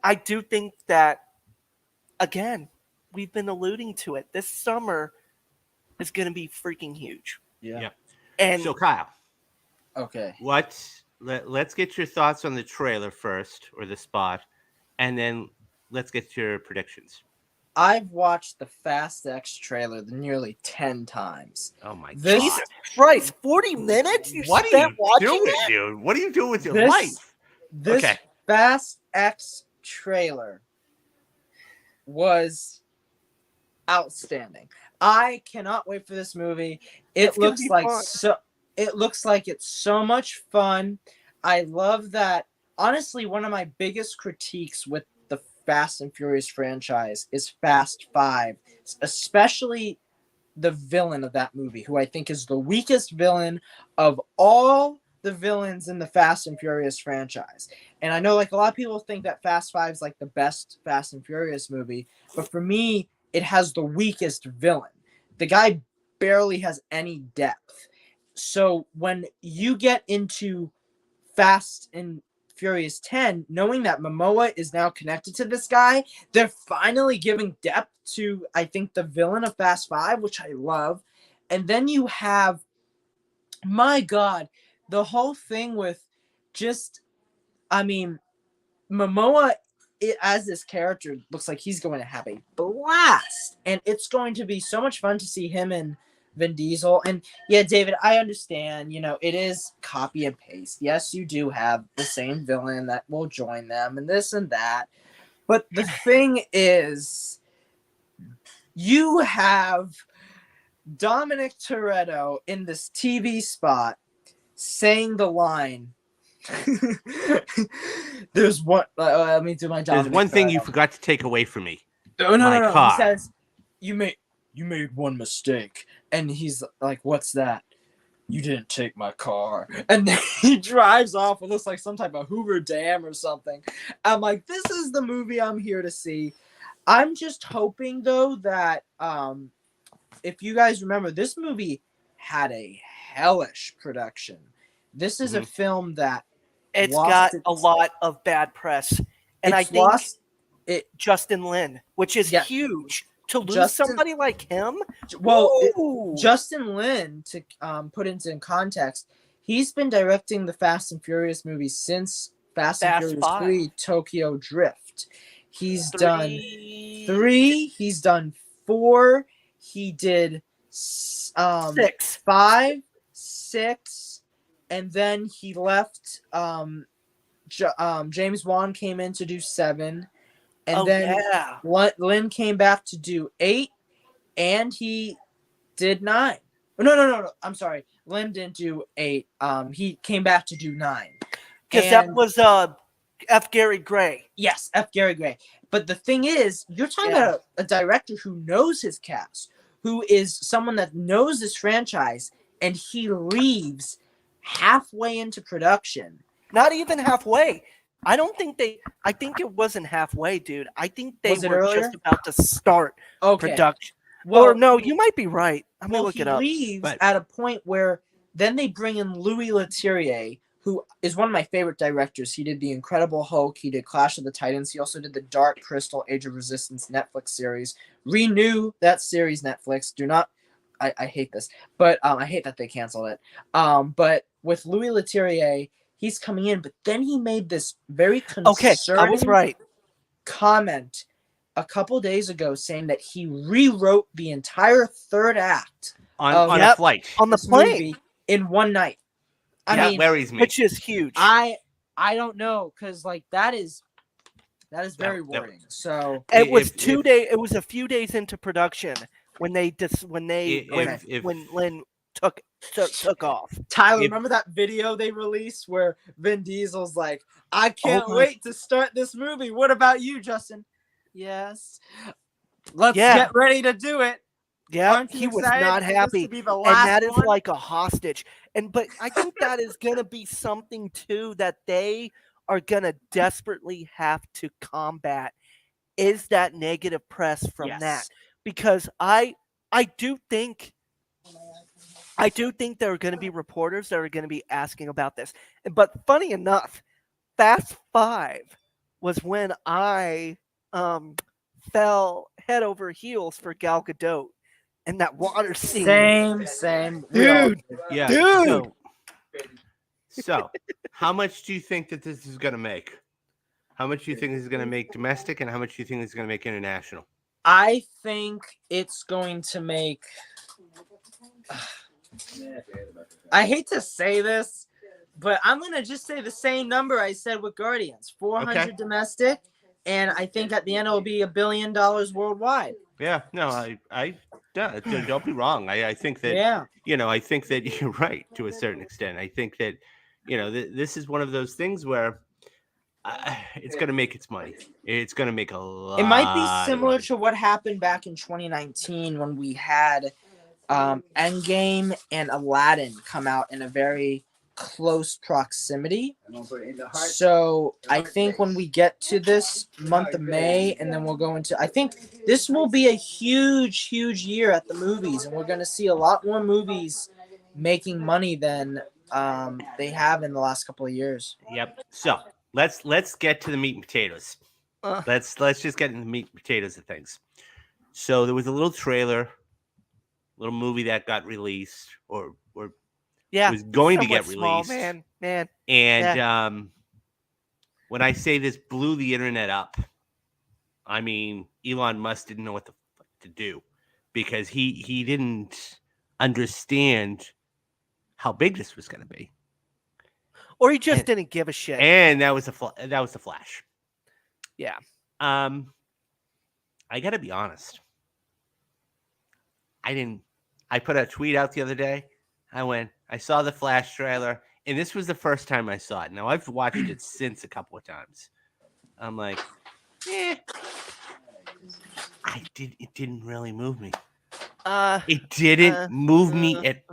S2: I do think that, again, we've been alluding to it. This summer is going to be freaking huge.
S3: Yeah.
S2: And
S1: So Kyle,
S3: Okay.
S1: let's get your thoughts on the trailer first, or the spot, and then let's get your predictions.
S3: I've watched the Fast X trailer nearly 10 times.
S1: Oh my
S3: This-
S1: god!
S2: Jesus Christ, 40 minutes you
S1: What are
S2: spent
S1: you
S2: watching
S1: doing,
S2: it?
S1: dude? What are you doing with your
S3: This-
S1: life?
S3: This
S1: Okay.
S3: Fast X trailer was outstanding. I cannot wait for this movie.
S2: It's
S3: It
S2: gonna
S3: looks
S2: be
S3: like
S2: fun.
S3: it looks like it's so much fun. I love that. Honestly, one of my biggest critiques with the Fast and Furious franchise is Fast 5, especially the villain of that movie, who I think is the weakest villain of all the villains in the Fast and Furious franchise. And I know like a lot of people think that Fast 5 is like the best Fast and Furious movie, but for me, it has the weakest villain. The guy barely has any depth. So when you get into Fast and Furious 10, knowing that Momoa is now connected to this guy, they're finally giving depth to, I think, the villain of Fast 5, which I love. And then you have, my God, the whole thing with just, I mean, Momoa as this character looks like he's going to have a blast. And it's going to be so much fun to see him and Vin Diesel. And yeah, David, I understand, it is copy and paste. Yes, you do have the same villain that will join them and this and that. But the thing is, you have Dominic Toretto in this TV spot saying the line. There's one. Let me do my Dominic.
S1: There's one thing you
S3: Toretto.
S1: forgot to take away from me.
S3: No.
S1: My car.
S3: He says, "You made one mistake," and he's like, "What's that?" "You didn't take my car," and then he drives off. It looks like some type of Hoover Dam or something. I'm like, this is the movie I'm here to see. I'm just hoping though that if you guys remember, this movie had a hellish production. This is a film that
S2: It's
S3: lost
S2: got
S3: its-
S2: a lot of bad press. And I
S3: it's
S2: think
S3: lost it.
S2: Justin Lin, which is
S3: Yeah.
S2: huge. To lose
S3: Justin-
S2: somebody like him?
S3: Well,
S2: Ooh.
S3: Justin Lin, to put into context, he's been directing the Fast and Furious movies since Fast and
S2: Fast
S3: Furious
S2: 5.
S3: 3 Tokyo Drift. He's
S2: Three-
S3: done 3, he's done 4, he did
S2: 6.
S3: 5, 6, and then he left. James Wan came in to do 7, and then
S2: yeah.
S3: Lin came back to do 8, and he did 9. No. I'm sorry. Lin didn't do 8. He came back to do 9.
S2: Because that
S3: And-
S2: was F. Gary Gray.
S3: Yes, F. Gary Gray. But the thing is, you're talking
S2: Yeah.
S3: about a director who knows his cast, who is someone that knows this franchise, and he leaves halfway into production.
S2: Not even halfway. I think it wasn't halfway, dude. I think they
S3: Was it
S2: were
S3: earlier?
S2: just about to start
S3: Okay.
S2: production.
S3: Well,
S2: Or no, you might be right. I'm going to look
S3: he
S2: it up.
S3: leaves
S1: But-
S3: at a point where then they bring in Louis Leterrier, who is one of my favorite directors. He did The Incredible Hulk. He did Clash of the Titans. He also did the Dark Crystal Age of Resistance Netflix series. Renew that series, Netflix. Do not. I hate this, but I hate that they canceled it. But with Louis Leterrier, he's coming in, but then he made this very
S2: Okay,
S3: concerning
S2: I was right.
S3: comment a couple days ago saying that he rewrote the entire third act
S1: on
S2: Yep.
S1: a flight.
S2: On the
S3: this
S2: plane,
S3: movie in one night. I
S1: That
S3: mean,
S1: worries me.
S2: which is huge.
S3: I don't know, because like that is very
S1: that
S3: worrying. So
S2: It was
S1: if-
S2: 2
S1: if-
S2: days. It was a few days into production when they
S1: If-
S2: when Lin took off.
S3: Tyler,
S1: If-
S3: remember that video they released where Vin Diesel's like, "I can't
S2: my-
S3: wait to start this movie. What about you, Justin?" Yes. Let's
S2: Yeah.
S3: get ready to do it.
S2: Yeah,
S3: Aren't you
S2: he was
S3: excited
S2: not
S3: for this
S2: happy.
S3: to be the
S2: And
S3: last
S2: that is
S3: one?
S2: like a hostage. But I think that is going to be something too that they are going to desperately have to combat is that negative press from
S3: Yes.
S2: that, because I do think there are going to be reporters that are going to be asking about this. But funny enough, Fast Five was when I fell head over heels for Gal Gadot and that water scene.
S3: Same. We all
S2: Dude,
S3: did.
S1: Yeah.
S2: Dude!
S1: So, how much do you think that this is going to make? How much do you think this is going to make domestic, and how much do you think this is going to make international?
S3: I think it's going to make. I hate to say this, but I'm gonna just say the same number I said with Guardians: 400
S1: Okay.
S3: domestic, and I think at the end it'll be $1 billion worldwide.
S1: Yeah. No, don't be wrong. I think that
S3: Yeah.
S1: I think that you're right to a certain extent. I think that this is one of those things where it's going to make its money. It's going to make a lot.
S3: It might be
S1: of
S3: similar
S1: money.
S3: to what happened back in 2019 when we had Endgame and Aladdin come out in a very close proximity. So I think when we get to this month of May, and then we'll go into, I think this will be a huge year at the movies, and we're going to see a lot more movies making money than they have in the last couple of years.
S1: Yep. So let's get to the meat and potatoes. Let's just get into the meat and potatoes of things. So there was a little trailer, little movie that got released or
S2: Yeah,
S1: was going to get
S2: somewhat small,
S1: released.
S2: man.
S1: And when I say this blew the internet up, I mean Elon Musk didn't know what the fuck to do, because he didn't understand how big this was going to be,
S2: Or he just didn't give a shit.
S1: and that was the Flash.
S2: Yeah.
S1: I got to be honest. I put a tweet out the other day. I saw the Flash trailer, and this was the first time I saw it. Now, I've watched it since a couple of times. I'm like, it didn't really move me. It didn't move me at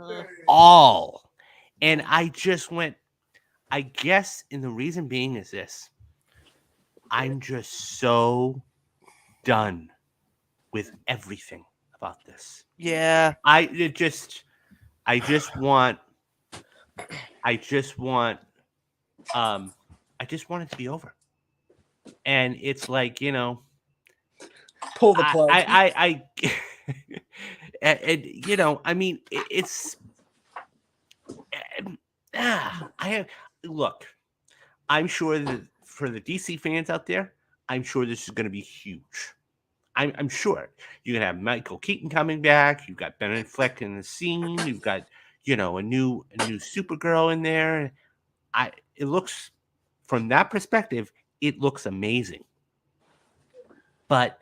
S1: all. And I just went, I guess, and the reason being is this. I'm just so done with everything about this.
S2: Yeah.
S1: I just want it to be over. And it's like,
S3: Pull the plug.
S1: I mean, it's look, I'm sure that for the DC fans out there, I'm sure this is going to be huge. I'm sure you're going to have Michael Keaton coming back. You've got Ben Affleck in the scene. You've got, a new Supergirl in there. It looks, from that perspective, it looks amazing. But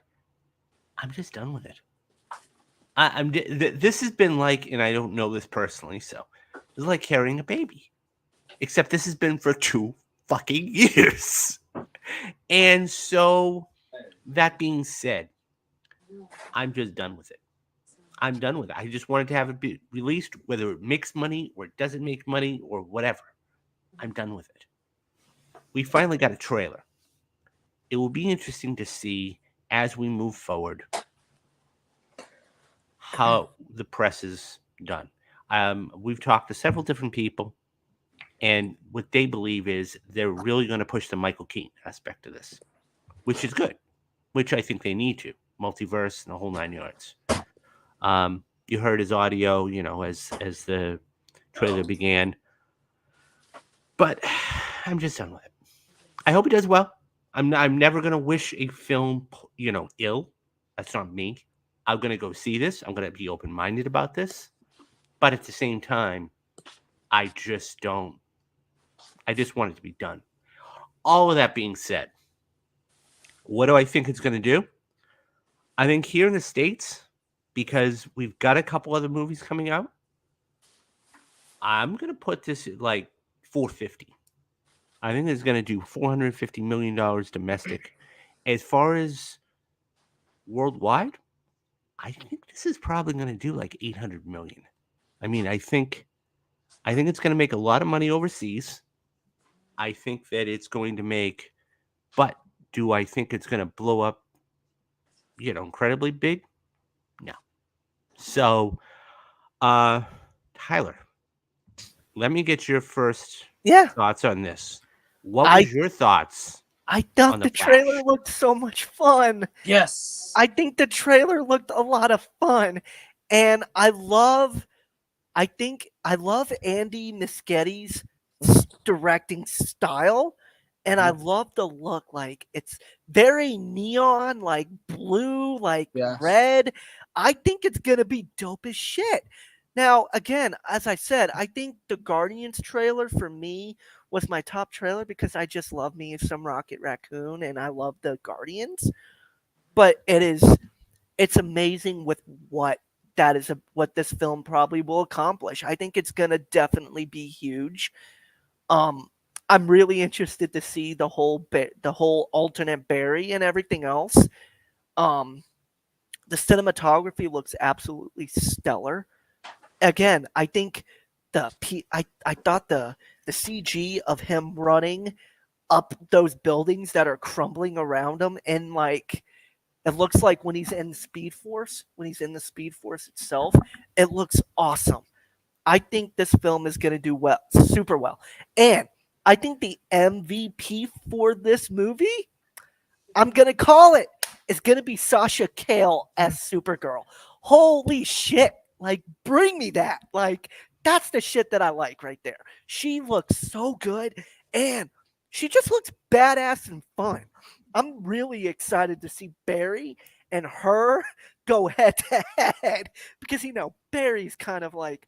S1: I'm just done with it. This has been like, and I don't know this personally, so it's like carrying a baby, except this has been for 2 fucking years. And so, that being said, I'm just done with it. I'm done with it. I just wanted to have it be released, whether it makes money or it doesn't make money or whatever. I'm done with it. We finally got a trailer. It will be interesting to see as we move forward how the press is done. We've talked to several different people, and what they believe is they're really going to push the Michael Keaton aspect of this, which is good, which I think they need to. Multiverse and the whole 9 yards. You heard his audio, as the trailer began. But I'm just done with it. I hope he does well. I'm never gonna wish a film, ill. That's not me. I'm gonna go see this. I'm gonna be open-minded about this. But at the same time, I just want it to be done. All of that being said, what do I think it's gonna do? I think here in the States, because we've got a couple other movies coming out, I'm going to put this at like 450. I think it's going to do $450 million domestic. As far as worldwide, I think this is probably going to do like 800 million. I mean, I think it's going to make a lot of money overseas. I think that it's going to make, but do I think it's going to blow up incredibly big? No. So, Tyler, let me get your first
S2: Yeah,
S1: thoughts on this. What
S2: I
S1: was your thoughts
S2: I
S1: on
S2: thought
S1: the
S2: the trailer
S1: Flash?
S2: looked so much fun.
S3: Yes.
S2: I think the trailer looked a lot of fun, and I love Andy Muschietti's directing style, and I
S3: Mhm.
S2: love the look. Like it's very neon, like blue, like
S3: Yes.
S2: red. I think it's gonna be dope as shit. Now, again, as I said, I think the Guardians trailer for me was my top trailer because I just love me some Rocket Raccoon and I love the Guardians. But it's amazing with what this film probably will accomplish. I think it's gonna definitely be huge. Um, I'm really interested to see the whole alternate Barry and everything else. Um, the cinematography looks absolutely stellar. Again, I think I thought the CG of him running up those buildings that are crumbling around him and like it looks like when he's in Speed Force, when he's in the Speed Force itself, it looks awesome. I think this film is going to do well, super well. And I think the MVP for this movie, I'm going to call it, is going to be Sasha Cale as Supergirl. Holy shit. Like, bring me that. Like, that's the shit that I like right there. She looks so good and she just looks badass and fun. I'm really excited to see Barry and her go head to head because, Barry's kind of like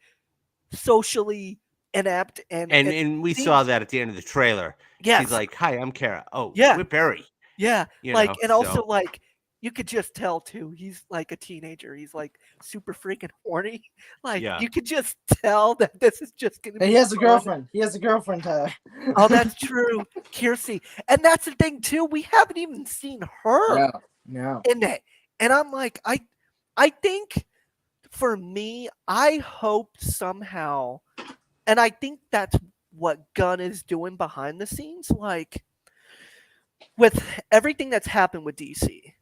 S2: socially inept and
S1: And
S2: it
S1: and we saw
S2: seems,
S1: that at the end of the trailer. She's
S2: yes,
S1: like, "Hi, I'm Kara. Oh,
S2: yeah,
S1: we're Barry."
S2: yeah, like, and also
S1: So
S2: like you could just tell too. He's like a teenager. He's like super freaking horny. Like
S1: yeah.
S2: you could just tell that this is just gonna
S3: And
S2: be
S3: he has a
S2: fun.
S3: girlfriend. He has a girlfriend, Tyler.
S2: Oh, that's true, Kiersey. And that's the thing too. We haven't even seen her
S3: No. No.
S2: in it. And I'm like, I think for me, I hope somehow, and I think that's what Gunn is doing behind the scenes. Like with everything that's happened with DC,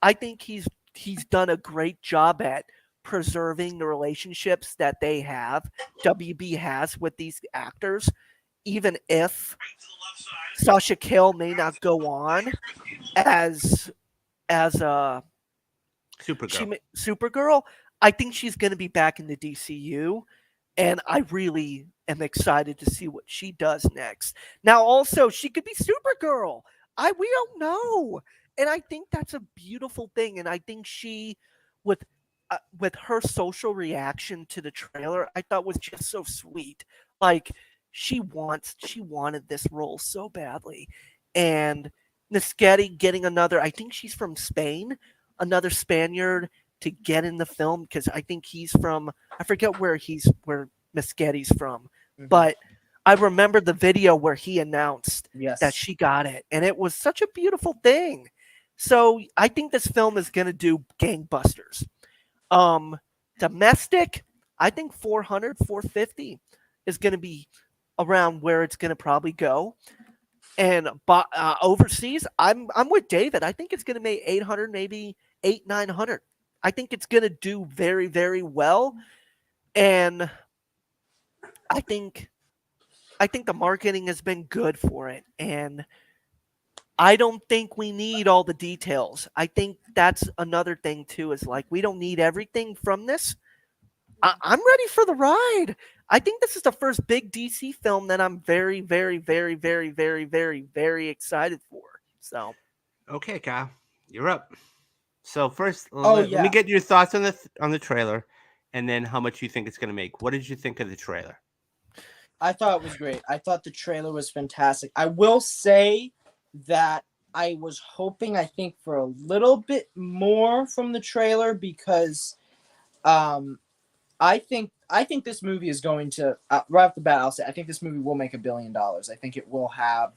S2: I think he's done a great job at preserving the relationships that they have, WB has with these actors, even if Sasha Cale may not go on as a
S1: Supergirl.
S2: Supergirl. I think she's going to be back in the DCU, and I really am excited to see what she does next. Now, also, she could be Supergirl. We don't know, and I think that's a beautiful thing. And I think she, with her social reaction to the trailer, I thought was just so sweet. Like she wanted this role so badly, and Nischetti getting another. I think she's from Spain, another Spaniard to get in the film because I think he's from. I forget where Muschietti's from,
S3: Mhm.
S2: but I remember the video where he announced
S3: Yes.
S2: that she got it, and it was such a beautiful thing. So I think this film is gonna do gangbusters. Um, Domestic, I think 400, 450 is gonna be around where it's gonna probably go. And overseas, I'm with David. I think it's gonna make 800, maybe 900. I think it's gonna do very, very well, and I think I think the marketing has been good for it, and I don't think we need all the details. I think that's another thing too. Is like we don't need everything from this. I'm ready for the ride. I think this is the first big DC film that I'm very, very, very, very, very, very, very excited for. So
S1: Okay, Kyle, you're up. So first,
S3: Oh
S1: let me
S3: yeah.
S1: get your thoughts on the trailer, and then how much you think it's going to make. What did you think of the trailer?
S3: I thought it was great. I thought the trailer was fantastic. I will say that I was hoping, I think, for a little bit more from the trailer because um, I think this movie is going to right off the bat. I'll say I think this movie will make $1 billion. I think it will have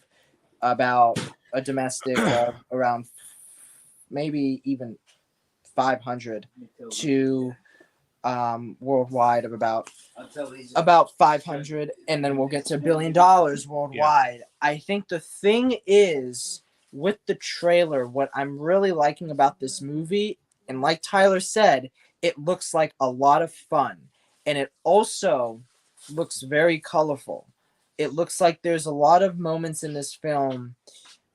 S3: about a domestic of around maybe even 500 to worldwide of about 500, and then we'll get to $1 billion worldwide. I think the thing is with the trailer, what I'm really liking about this movie, and like Tyler said, it looks like a lot of fun. And it also looks very colorful. It looks like there's a lot of moments in this film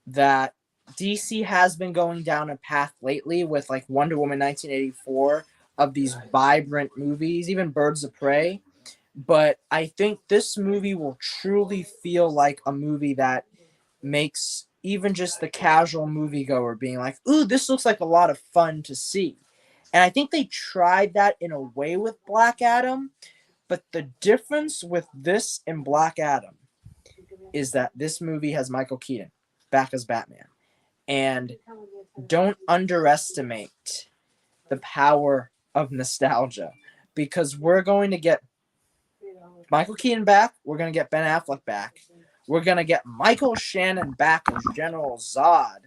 S3: that DC has been going down a path lately with like Wonder Woman 1984 of these vibrant movies, even Birds of Prey. But I think this movie will truly feel like a movie that makes even just the casual moviegoer being like, ooh, this looks like a lot of fun to see. And I think they tried that in a way with Black Adam, but the difference with this and Black Adam is that this movie has Michael Keaton back as Batman. And don't underestimate the power of nostalgia, because we're going to get Michael Keaton back, we're going to get Ben Affleck back, we're going to get Michael Shannon back as General Zod.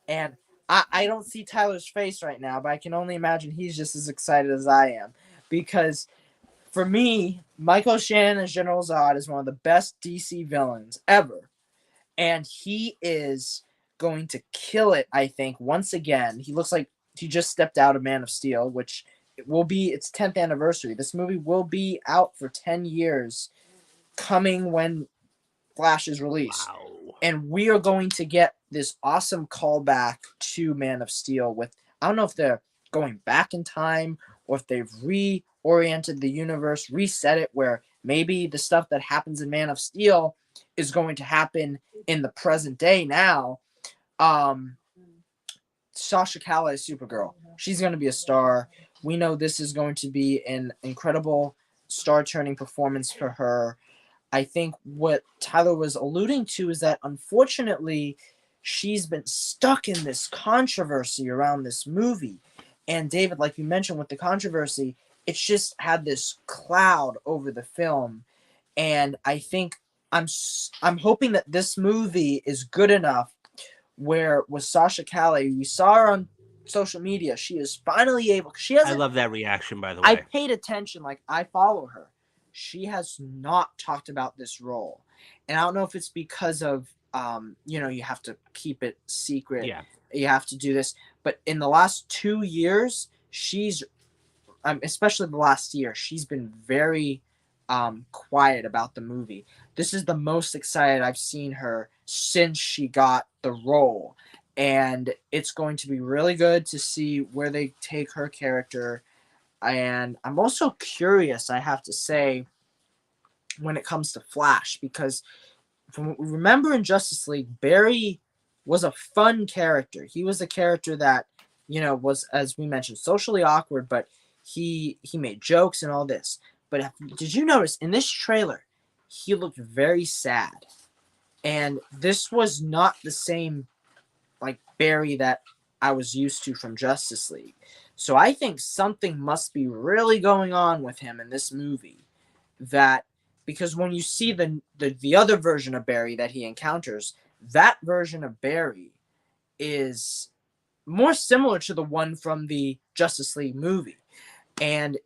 S3: And I don't see Tyler's face right now, but I can only imagine he's just as excited as I am. Because for me, Michael Shannon as General Zod is one of the best DC villains ever. And he is going to kill it, I think, once again. He looks like he just stepped out of Man of Steel, which will be its 10th anniversary. This movie will be out for 10 years coming when Flash is released.
S1: Wow.
S3: And we are going to get this awesome callback to Man of Steel with, I don't know if they're going back in time or if they've reoriented the universe, reset it, where maybe the stuff that happens in Man of Steel is going to happen in the present day now. Sasha Calle is Supergirl. She's going to be a star. We know this is going to be an incredible star-turning performance for her. I think what Tyler was alluding to is that, unfortunately, she's been stuck in this controversy around this movie. And David, like you mentioned with the controversy, it's just had this cloud over the film. And I think I'm hoping that this movie is good enough where with Sasha Calle, we saw her on social media. She is finally able. She
S1: I
S3: hasn't.
S1: love that reaction, by the way.
S3: I paid attention. Like, I follow her. She has not talked about this role, and I don't know if it's because of you have to keep it secret.
S1: Yeah.
S3: You have to do this. But in the last 2 years, she's especially the last year, she's been very quiet about the movie. This is the most excited I've seen her since she got the role. And it's going to be really good to see where they take her character. And I'm also curious, I have to say, when it comes to Flash, because remember in Justice League, Barry was a fun character. He was a character that, was, as we mentioned, socially awkward, but he made jokes and all this. But did you notice in this trailer, he looked very sad. And this was not the same like Barry that I was used to from Justice League. So I think something must be really going on with him in this movie. Because when you see the other version of Barry that he encounters, that version of Barry is more similar to the one from the Justice League movie. And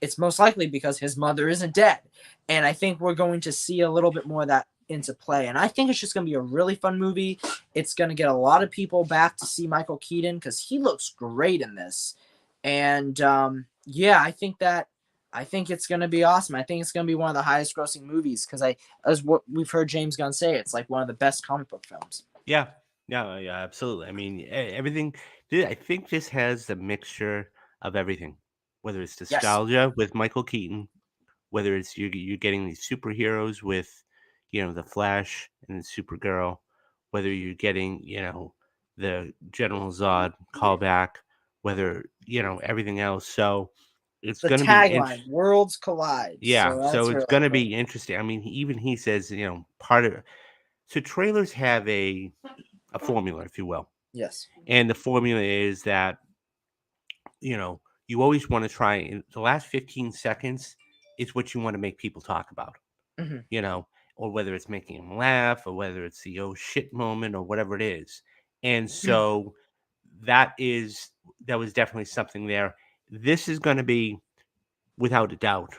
S3: it's most likely because his mother isn't dead. And I think we're going to see a little bit more of that into play. And I think it's just going to be a really fun movie. It's going to get a lot of people back to see Michael Keaton because he looks great in this. And I think it's going to be awesome. I think it's going to be one of the highest grossing movies because as what we've heard James Gunn say, it's like one of the best comic book films.
S1: Yeah, absolutely. I mean, everything. I think this has a mixture of everything, whether it's nostalgia with Michael Keaton, whether it's you're getting these superheroes with, the Flash and the Supergirl, whether you're getting, the General Zod callback, whether, everything else. So it's going to be
S3: tagline, worlds collide.
S1: Yeah, so it's
S3: really
S1: going to
S3: cool.
S1: be interesting. I mean, even he says, part of so trailers have a formula, if you will.
S3: Yes.
S1: And the formula is that, you always want to try in the last 15 seconds is what you want to make people talk about, or whether it's making them laugh or whether it's the oh shit moment or whatever it is. And so that was definitely something there. This is going to be, without a doubt,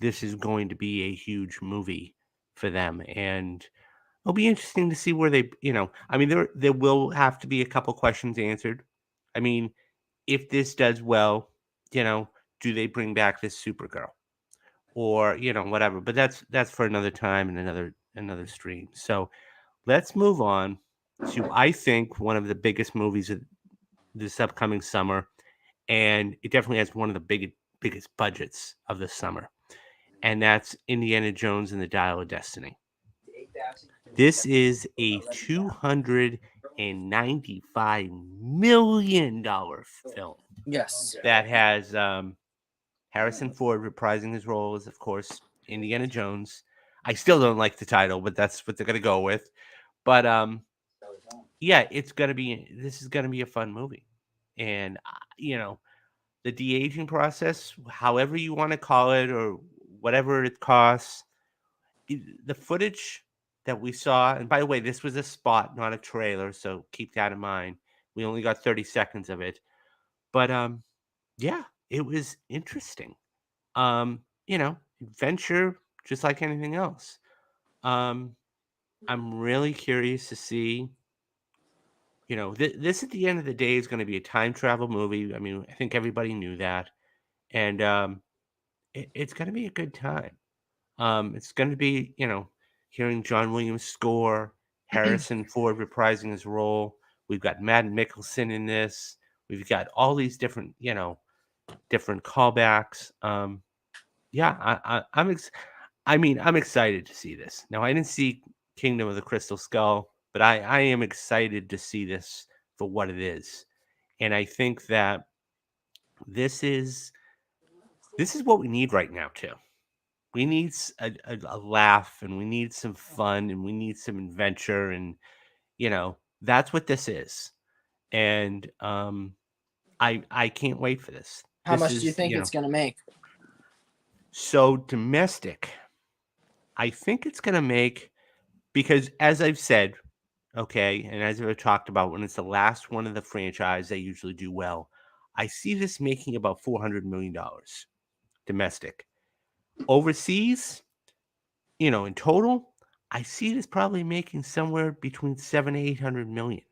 S1: this is going to be a huge movie for them. And it'll be interesting to see where they, I mean, there will have to be a couple questions answered. I mean, if this does well, do they bring back this Supergirl or whatever? But that's for another time and another stream. So let's move on to I think one of the biggest movies of this upcoming summer, and it definitely has one of the biggest budgets of the summer, and that's Indiana Jones and the Dial of Destiny. This is a $295 million film
S3: Yes.
S1: that has Harrison Ford reprising his role as, of course, Indiana Jones. I still don't like the title, but that's what they're gonna go with. But yeah, this is gonna be a fun movie, and the de-aging process, however you want to call it, or whatever it costs, the footage that we saw, and by the way, this was a spot, not a trailer, so keep that in mind. We only got 30 seconds of it. But yeah, it was interesting. Adventure, just like anything else. I'm really curious to see. This at the end of the day is going to be a time travel movie. I mean, I think everybody knew that, and it's going to be a good time. It's going to be, hearing John Williams score, Harrison Ford reprising his role. We've got Matt Mikkelsen in this. We've got all these different, different callbacks. Yeah, I'm excited to see this. Now, I didn't see Kingdom of the Crystal Skull, but I am excited to see this for what it is, and I think that this is what we need right now too. We need a laugh, and we need some fun, and we need some adventure, and that's what this is. And I can't wait for this.
S3: How
S1: This
S3: much do you
S1: is,
S3: think it's gonna make?
S1: So domestic, I think it's gonna make, because as I've said, okay, and as I've talked about, when it's the last one of the franchise, they usually do well. I see this making about $400 million domestic. Overseas, in total, I see this probably making somewhere between 700-800 million.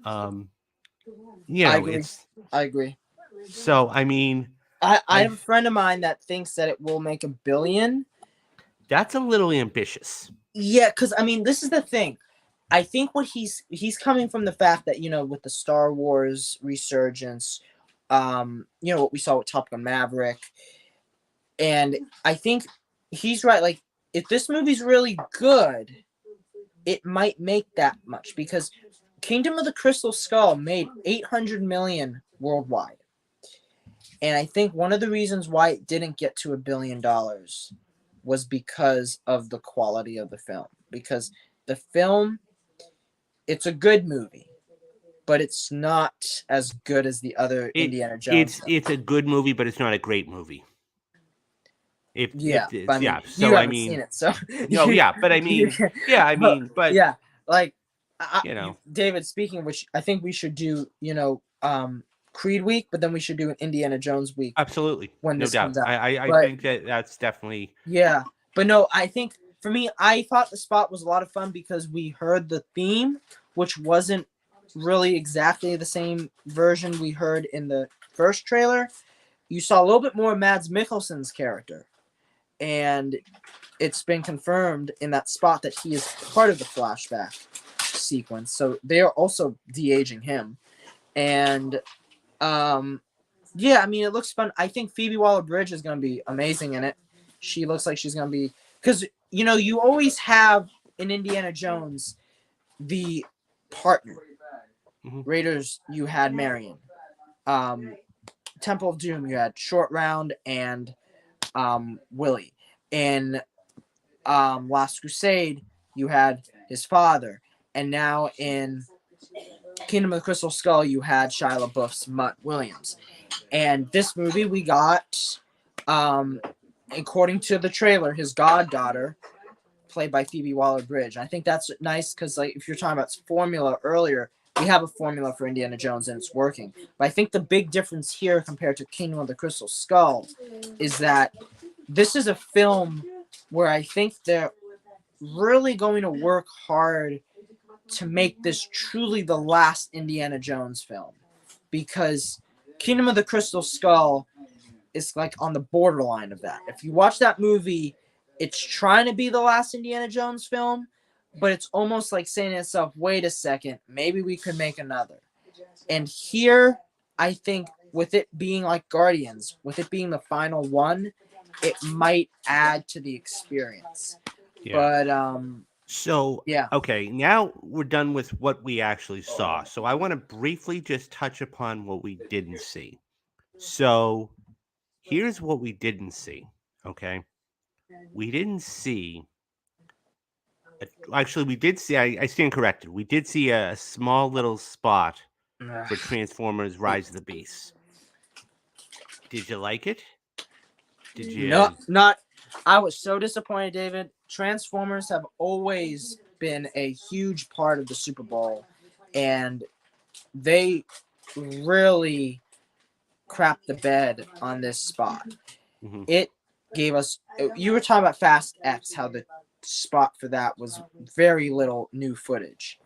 S1: Um,
S3: I agree.
S1: it's
S3: I agree.
S1: so. I mean,
S3: I have a friend of mine that thinks that it will make $1 billion.
S1: that's a little ambitious.
S3: Yeah, because I mean, this is the thing. I think what he's coming from the fact that with the Star Wars resurgence, what we saw with Top Gun Maverick, and I think he's right. Like, if this movie's really good, it might make that much, because Kingdom of the Crystal Skull made 800 million worldwide, and I think one of the reasons why it didn't get to $1 billion was because of the quality of the film. Because the film, it's a good movie, but it's not as good as the other Indiana Jones.
S1: It's a good movie, but it's not a great movie.
S3: So
S1: So I mean,
S3: seen it, so
S1: no, yeah, but I mean, but
S3: yeah, like David, speaking of which, I think we should do Creed week, but then we should do an Indiana Jones week.
S1: Absolutely,
S3: when
S1: no
S3: this
S1: doubt.
S3: comes out.
S1: I think that's definitely
S3: but no, I think for me, I thought the spot was a lot of fun because we heard the theme, which wasn't really exactly the same version we heard in the first trailer. You saw a little bit more of Mads Mikkelsen's character, and it's been confirmed in that spot that he is part of the flashback sequence. So they are also de-aging him. And yeah, I mean, it looks fun. I think Phoebe Waller-Bridge is going to be amazing in it. She looks like she's going to be, because you always have in Indiana Jones the partner.
S1: Mhm.
S3: Raiders, you had Marion. Temple of Doom, you had Short Round and Willie. In Last Crusade, you had his father. And now in Kingdom of the Crystal Skull, you had Shia LaBeouf's Mutt Williams. And this movie, we got, according to the trailer, his goddaughter, played by Phoebe Waller-Bridge. I think that's nice because, like, if you're talking about formula earlier, we have a formula for Indiana Jones and it's working. But I think the big difference here compared to Kingdom of the Crystal Skull is that this is a film where I think really going to work hard to make this truly the last Indiana Jones film, because Kingdom of the Crystal Skull is like on the borderline of that. If you watch that movie, it's trying to be the last Indiana Jones film, but it's almost like saying to itself, wait a second, maybe we could make another. And here, I think with it being like Guardians, with it being the final one, it might add to the experience.
S1: Yeah.
S3: But
S1: So,
S3: yeah.
S1: okay, now we're done with what we actually saw. So I want to briefly just touch upon what we didn't see. So here's what we didn't see. Okay. We didn't see. Actually, we did see. I stand corrected. We did see a small little spot for Transformers: Rise of the Beast. Did you like it? Did you?
S3: No, not. I was so disappointed, David. Transformers have always been a huge part of the Super Bowl, and they really crapped the bed on this spot.
S1: Mhm.
S3: It gave us. You were talking about Fast X, how the spot for that was very little new footage.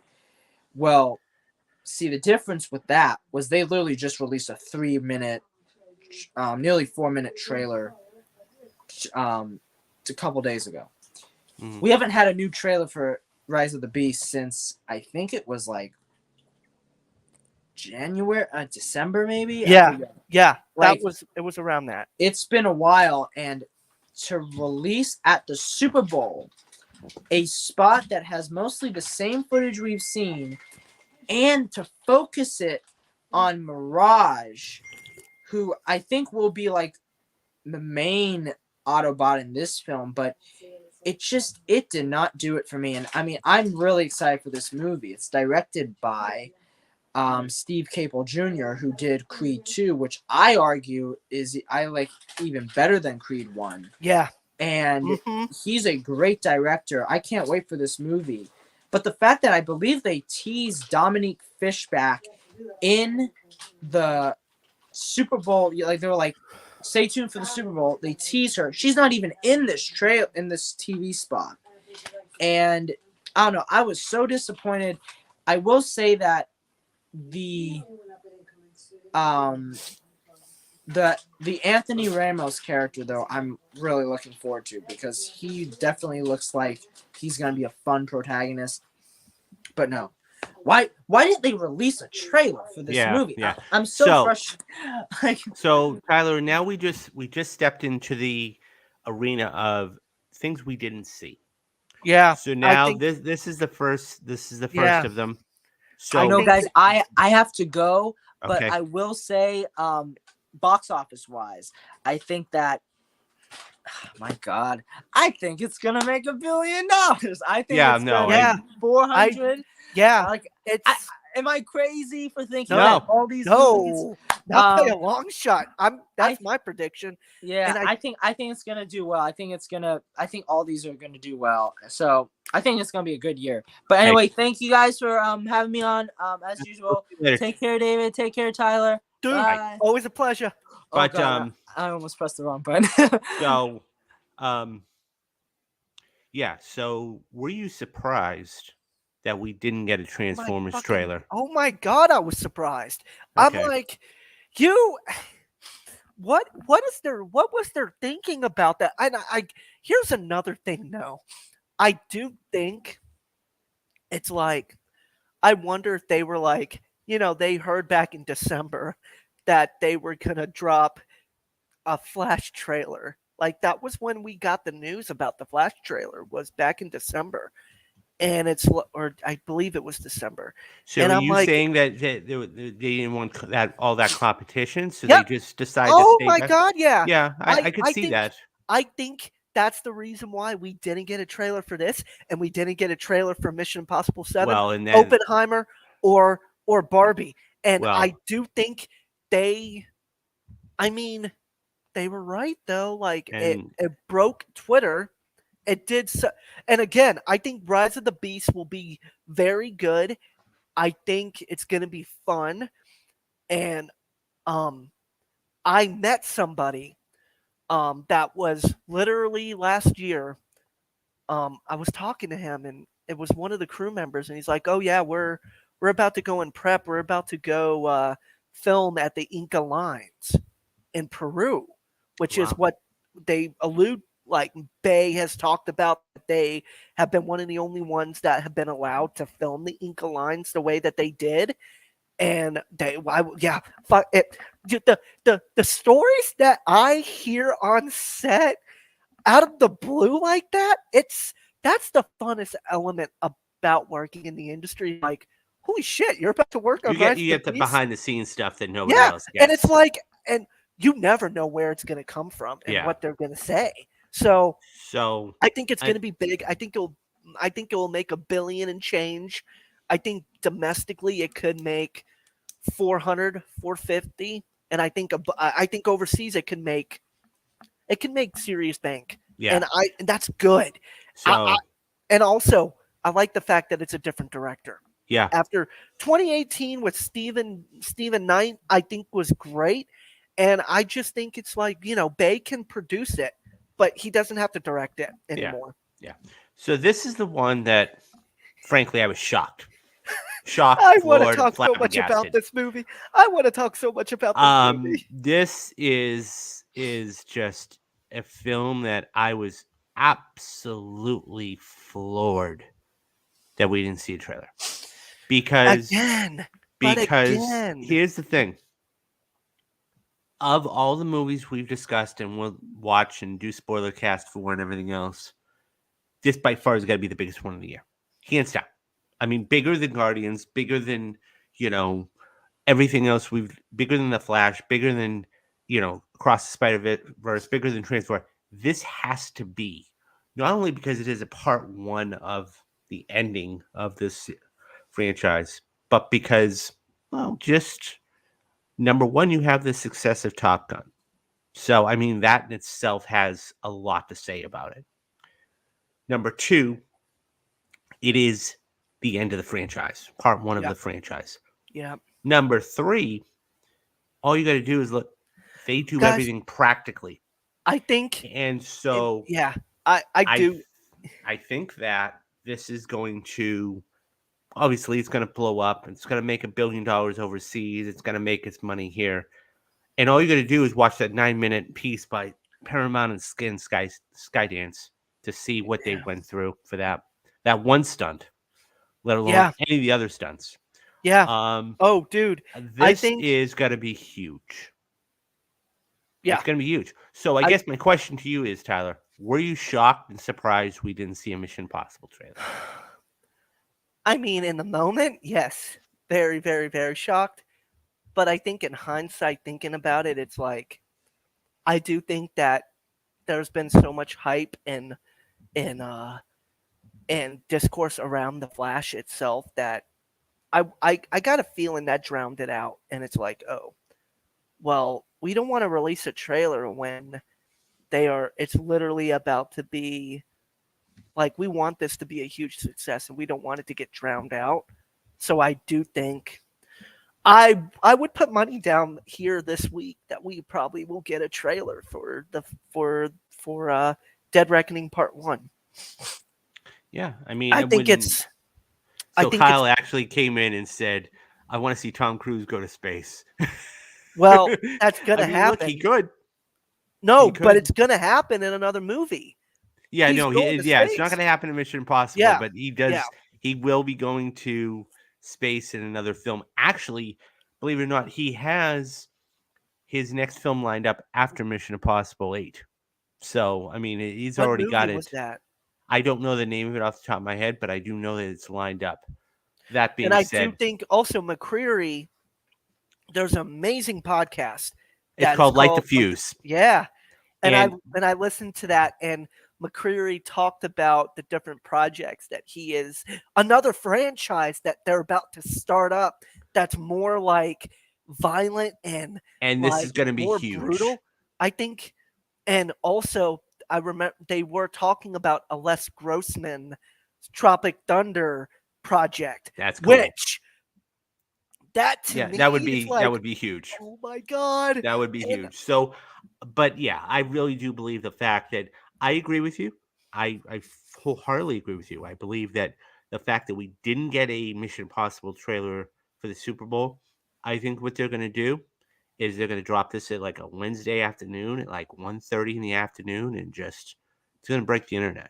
S3: Well, see, the difference with that was they literally just released a 3-minute, nearly 4-minute trailer a couple days ago.
S1: Mhm.
S3: We haven't had a new trailer for Rise of the Beast since I think it was like January, December maybe. I
S2: Yeah.
S3: forget.
S2: Yeah,
S3: Like-
S2: it was around that.
S3: It's been a while, and to release at the Super Bowl a spot that has mostly the same footage we've seen, and to focus it on Mirage, who I think will be like the main Autobot in this film, but it did not do it for me. And I mean, I'm really excited for this movie. It's directed by Steve Caple Jr., who did Creed 2, which I argue I like even better than Creed 1.
S2: Yeah.
S3: And
S2: Mhm.
S3: he's a great director. I can't wait for this movie. But the fact that I believe they teased Dominique Fishback in the Super Bowl, like they were like, stay tuned for the Super Bowl. They tease her. She's not even in this TV spot. And I don't know. I was so disappointed. I will say that the Anthony Ramos character, though, I'm really looking forward to, because he definitely looks like he's gonna be a fun protagonist. But no, why didn't they release a trailer for this movie?
S1: Yeah.
S3: I'm so frustrated. Like,
S1: So Tyler, now we just stepped into the arena of things we didn't see.
S2: Yeah.
S1: So now
S2: think-
S1: this is the first. This is the first
S2: Yeah.
S1: of them. So
S3: I know,
S2: think
S3: guys. I have to go, but
S1: Okay.
S3: I will say, box office wise, I think that. My God, I think it's gonna make $1 billion. I think
S1: Yeah,
S3: it's
S1: no,
S3: gonna
S2: I-
S3: make 400.
S2: Yeah.
S3: Like,
S2: It's
S3: am I crazy for thinking
S1: No.
S3: that all these movies?
S2: not by a long shot. That's
S3: I-
S2: my prediction.
S3: Yeah,
S2: And
S3: I think it's gonna do well. I think all these are gonna do well. So I think it's gonna be a good year. But
S1: Hey.
S3: anyway, thank you guys for having me on. As usual.
S1: Later.
S3: Take care, David. Take care, Tyler.
S2: Dude,
S3: Bye.
S2: always a pleasure.
S3: Oh,
S1: But
S3: God, I almost pressed the wrong button.
S1: so yeah. So were you surprised that we didn't get a Transformers
S2: fucking-
S1: trailer?
S2: Oh my God, I was surprised. I'm
S1: Okay.
S2: like, what was their thinking about that? And I here's another thing though. I do think it's like, I wonder if they were like, they heard back in December that they were gonna drop a Flash trailer. Like that was when we got the news about the Flash trailer, was back in December. And or I believe it was December.
S1: So
S2: and
S1: are
S2: I'm
S1: you
S2: like-
S1: saying that they didn't want all that competition, so
S2: Yep.
S1: they just decided
S2: Oh
S1: to stay
S2: my
S1: back?
S2: God, yeah.
S1: Yeah, I could
S2: I
S1: see
S2: think-
S1: that.
S2: I think that's the reason why we didn't get a trailer for this, and we didn't get a trailer for Mission Impossible 7,
S1: Well, and then
S2: Oppenheimer, or Barbie. And
S1: Well-
S2: I do think they were right though. Like
S1: And-
S2: it broke Twitter. It did so, and again, I think Rise of the Beast will be very good. I think it's gonna be fun. And I met somebody that was literally last year I was talking to him, and it was one of the crew members, and he's like, "Oh yeah, we're about to go in prep. We're about to go film at the Inca Lines in Peru, which is
S1: Wow.
S2: what they allude. Like Bay has talked about, that they have been one of the only ones that have been allowed to film the Inca Lines the way that they did." And yeah, fuck it. The stories that I hear on set out of the blue like that, that's the funnest element about working in the industry. Like, holy shit, you're about to work on
S1: You get the
S2: Peace?
S1: behind the scenes stuff that nobody
S2: Yeah,
S1: else gets.
S2: and it's like, and you never know where it's going to come from and
S1: Yeah.
S2: what they're going to say. So
S1: So
S2: I think it's going to be big. I think it will make $1 billion and change. I think domestically it could make 400, 450, and I think overseas it can make serious bank.
S1: yeah.
S2: And that's good.
S1: So
S2: And also I like the fact that it's a different director.
S1: yeah.
S2: After 2018 with Stephen Knight, I think was great, and I just think it's like, Bay can produce it, but he doesn't have to direct it anymore.
S1: Yeah. So this is the one that, frankly, I was shocked. Shocked.
S2: I want to
S1: floored,
S2: talk so much about
S1: flabbergasted.
S2: this movie. I want to talk so much about this movie.
S1: This is just a film that I was absolutely floored that we didn't see a trailer. Because
S2: Again.
S1: here's the thing. Of all the movies we've discussed and we'll watch and do spoiler cast for and everything else, this by far has got to be the biggest one of the year. Hands down. I mean, bigger than Guardians, bigger than, everything else bigger than The Flash, bigger than, Across the Spider-Verse, bigger than Transformers. This has to be, not only because it is a part one of the ending of this franchise, but because, well, just number one, you have the success of Top Gun. So, I mean, that in itself has a lot to say about it. Number two, it is the end of the franchise, part one of the franchise.
S2: Yeah.
S1: Number three, all you got to do is look, they do everything practically.
S2: I think.
S1: And so,
S2: I do.
S1: I think that this is going to, obviously, it's going to blow up. It's going to make $1 billion overseas. It's going to make its money here. And all you got to do is watch that 9-minute piece by Paramount and Skydance to see what they went through for that one stunt, let alone any of the other stunts.
S2: Yeah. Oh, dude.
S1: This is going to be huge.
S2: Yeah.
S1: It's going to be huge. So I guess my question to you is, Tyler, were you shocked and surprised we didn't see a Mission Impossible trailer?
S2: I mean, in the moment, yes. Very, very, very shocked. But I think in hindsight, thinking about it, it's like, I do think that there's been so much hype and discourse around the Flash itself that I got a feeling that drowned it out. And it's like, oh, well, we don't want to release a trailer when it's literally about to be, like, we want this to be a huge success and we don't want it to get drowned out. So I do think I would put money down here this week that we probably will get a trailer for Dead Reckoning Part 1.
S1: Yeah, I mean,
S2: I think it's.
S1: So Kyle actually came in and said, "I want to see Tom Cruise go to space."
S2: Well, that's gonna happen.
S1: Look, he could.
S2: No, but it's gonna happen in another movie.
S1: Yeah, it's not gonna happen in Mission Impossible, but he does.
S2: Yeah.
S1: He will be going to space in another film. Actually, believe it or not, he has his next film lined up after Mission Impossible 8. So, I mean, he's already got it.
S2: What movie was that?
S1: I don't know the name of it off the top of my head, but I do know that it's lined up. That being said,
S2: I do think also McCreary, there's an amazing podcast.
S1: It's called Light the Fuse.
S2: Yeah. And I listened to that, and McCreary talked about the different projects that he is, another franchise that they're about to start up that's more like violent and
S1: this is going to be huge.
S2: Brutal, I think. And also, I remember they were talking about a Les Grossman Tropic Thunder project.
S1: That's cool.
S2: Which that me
S1: that would be
S2: like,
S1: that would be huge.
S2: Oh my god,
S1: that would be huge. So, but yeah, I really do believe the fact that I agree with you. I wholeheartedly agree with you. I believe that the fact that we didn't get a Mission Impossible trailer for the Super Bowl, I think what they're going to do is they're going to drop this at like a Wednesday afternoon at like 1:30 in the afternoon, and just it's going to break the internet.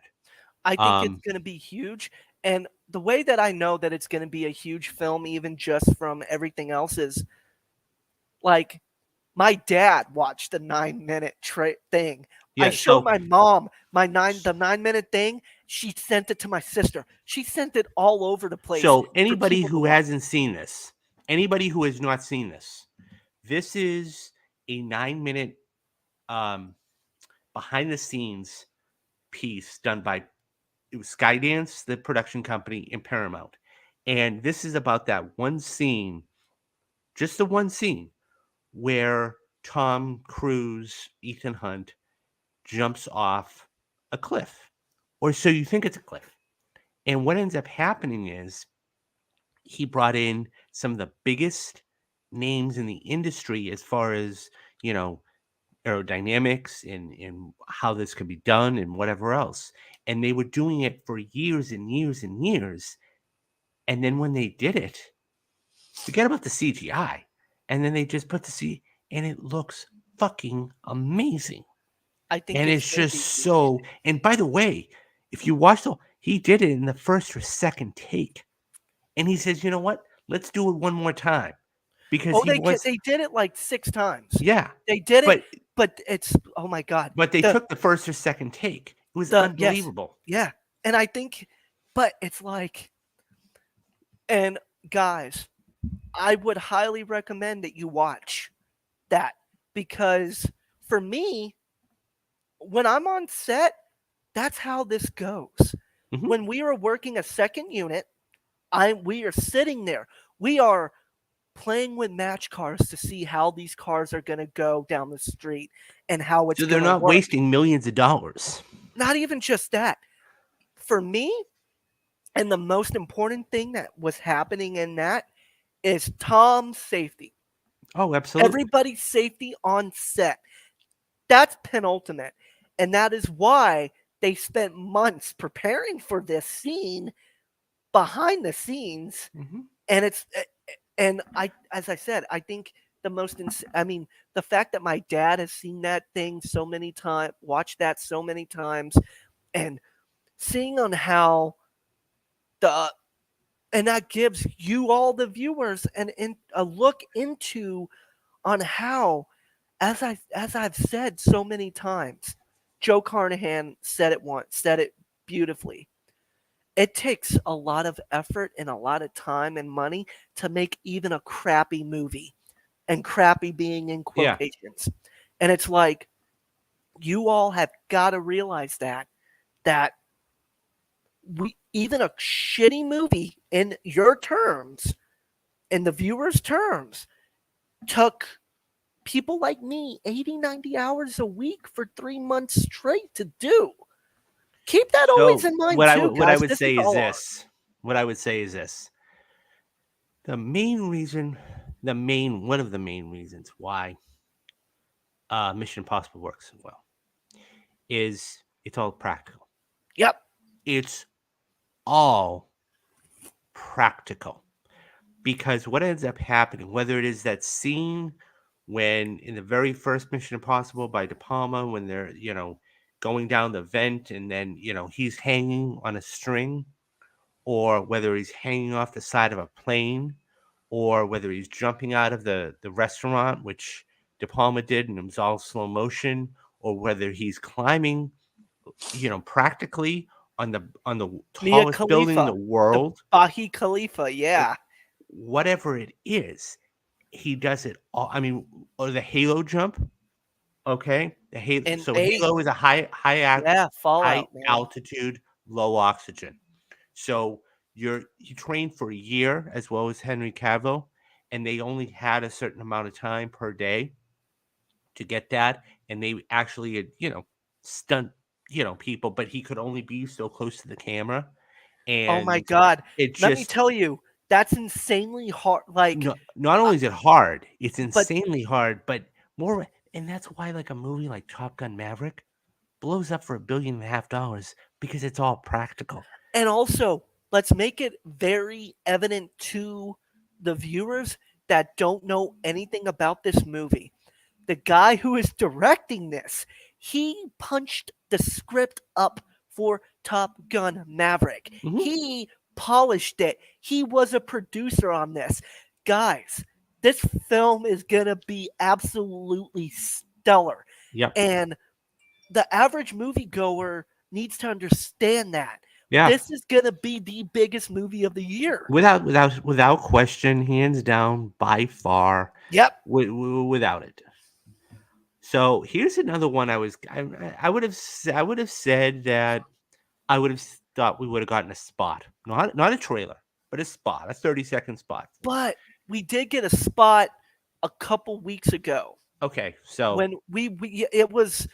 S2: I think it's
S1: Um,
S2: going to be huge. And the way that I know that it's going to be a huge film, even just from everything else, is like my dad watched the 9 minute thing. I
S1: yeah.
S2: showed
S1: So
S2: my mom the 9 minute thing. She sent it to my sister. She sent it all over the place
S1: so
S2: for
S1: anybody
S2: people to
S1: who
S2: watch.
S1: hasn't seen this, anybody who has not seen this, this is a 9 minute um behind the scenes piece done by it was Skydance, the production company, and Paramount. And this is about that one scene, just the one scene, where Tom Cruise, Ethan Hunt, jumps off a cliff. Or so you think it's a cliff. And what ends up happening is he brought in some of the biggest names in the industry as far as, you know, aerodynamics and how this could be done and whatever else. And they were doing it for years and years and years. And then when they did it, forget about the CGI. And then they just put the C and it looks fucking amazing.
S2: I think
S1: And
S2: it's
S1: it's
S2: going to
S1: just
S2: be huge.
S1: so and by the way, if you watch the he did it in the first or second take. And he says, you know what? Let's do it one more time. Because
S2: Oh,
S1: he was
S2: they did it like 6 times.
S1: yeah.
S2: They did it,
S1: But
S2: but it's oh my god.
S1: but they
S2: The
S1: took the first or second take. It was
S2: yes,
S1: unbelievable.
S2: yeah, and I think, but it's like, and guys, I would highly recommend that you watch that because for me, when I'm on set, that's how this goes.
S1: Mhm.
S2: When we are working a second unit, we are sitting there. We are playing with match cars to see how these cars are going to go down the street and how it's
S1: So they're
S2: going to
S1: not
S2: work.
S1: wasting millions of dollars.
S2: Not even just that. For me, and the most important thing that was happening in that is Tom's safety.
S1: Oh, absolutely.
S2: Everybody's safety on set. That's penultimate. And that is why they spent months preparing for this scene behind the scenes.
S1: Mhm.
S2: And as I said, I think the fact that my dad has seen that thing so many times, watched that so many times, and seeing on how and that gives you all the viewers a look into on how, as I've said so many times, Joe Carnahan said it beautifully. It takes a lot of effort and a lot of time and money to make even a crappy movie, and crappy being in
S1: Yeah.
S2: quotations. And it's like you all have got to realize that even a shitty movie in your terms, in the viewer's terms, took people like me 80, 90 hours a week for 3 months straight to do. Keep that always
S1: So
S2: in mind
S1: what I
S2: too,
S1: would what I
S2: guys.
S1: would
S2: This
S1: say
S2: is
S1: is
S2: all art.
S1: this. What I would say is this. The main reason, one of the main reasons why Mission Impossible works so well is it's all practical.
S2: Yep.
S1: It's all practical. Because what ends up happening, whether it is that scene when in the very first Mission Impossible by De Palma, when they're, going down the vent and then, he's hanging on a string, or whether he's hanging off the side of a plane, or whether he's jumping out of the restaurant, which De Palma did and it was all slow motion, or whether he's climbing, practically on the
S2: Mia
S1: tallest building in
S2: Khalifa,
S1: the
S2: the
S1: world,
S2: Bahi Khalifa, yeah.
S1: whatever it is, he does it all. I mean, or the Halo jump. Okay,
S2: And
S1: so Halo is a high
S2: Fallout, man.
S1: altitude, low oxygen. So you train for a year as well as Henry Cavill, and they only had a certain amount of time per day to get that, and they actually had, stunt, people, but he could only be so close to the camera,
S2: Oh my
S1: and
S2: god.
S1: it
S2: Let me
S1: just
S2: tell you, that's insanely hard. Like,
S1: not only is it hard, it's
S2: but
S1: insanely hard, but more, and that's why like a movie like Top Gun Maverick blows up for $1.5 billion because it's all practical.
S2: And also, let's make it very evident to the viewers that don't know anything about this movie. The guy who is directing this, he punched the script up for Top Gun Maverick.
S1: Mhm.
S2: He polished it. He was a producer on this. Guys, this film is going to be absolutely stellar.
S1: Yep.
S2: And the average moviegoer needs to understand that.
S1: Yeah.
S2: This is going to be the biggest movie of the year.
S1: Without question, hands down, by far,
S2: Yep.
S1: without it. So here's another one. I would have said that I would have thought we would have gotten a spot, not a trailer, but a spot, a 30-second spot.
S2: But we did get a spot a couple weeks ago
S1: Okay, so
S2: when it was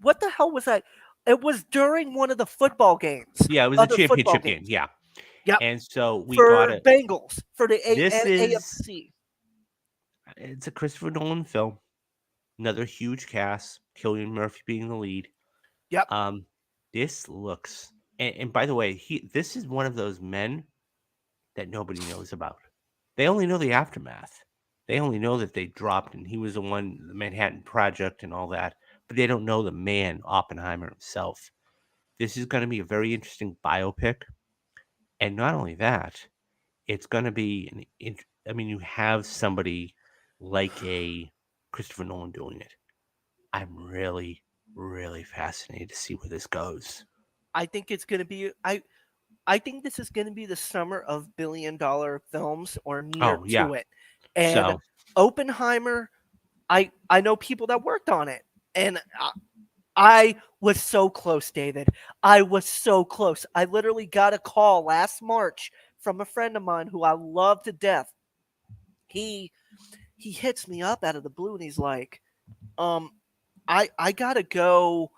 S2: what the hell was that? It was during one of the football games.
S1: yeah, it was a
S2: other football
S1: championship game.
S2: games.
S1: Yeah,
S2: Yep.
S1: and so we
S2: for
S1: got it.
S2: Bengals for the
S1: This is-
S2: AFC.
S1: It's a Christopher Nolan film. Another huge cast. Cillian Murphy being the lead.
S2: Yep.
S1: This looks, and by the way, this is one of those men that nobody knows about. They only know the aftermath. They only know that they dropped, and he was the Manhattan Project and all that, but they don't know the man, Oppenheimer himself. This is going to be a very interesting biopic, and not only that, it's going to be you have somebody like a Christopher Nolan doing it. I'm really, really fascinated to see where this goes.
S2: I think it's going to be I think this is going to be the summer of billion-dollar films or near
S1: yeah.
S2: to it. And
S1: So
S2: Oppenheimer, I know people that worked on it, and I was so close, David. I was so close. I literally got a call last March from a friend of mine who I love to death. He hits me up out of the blue and he's like, I gotta go.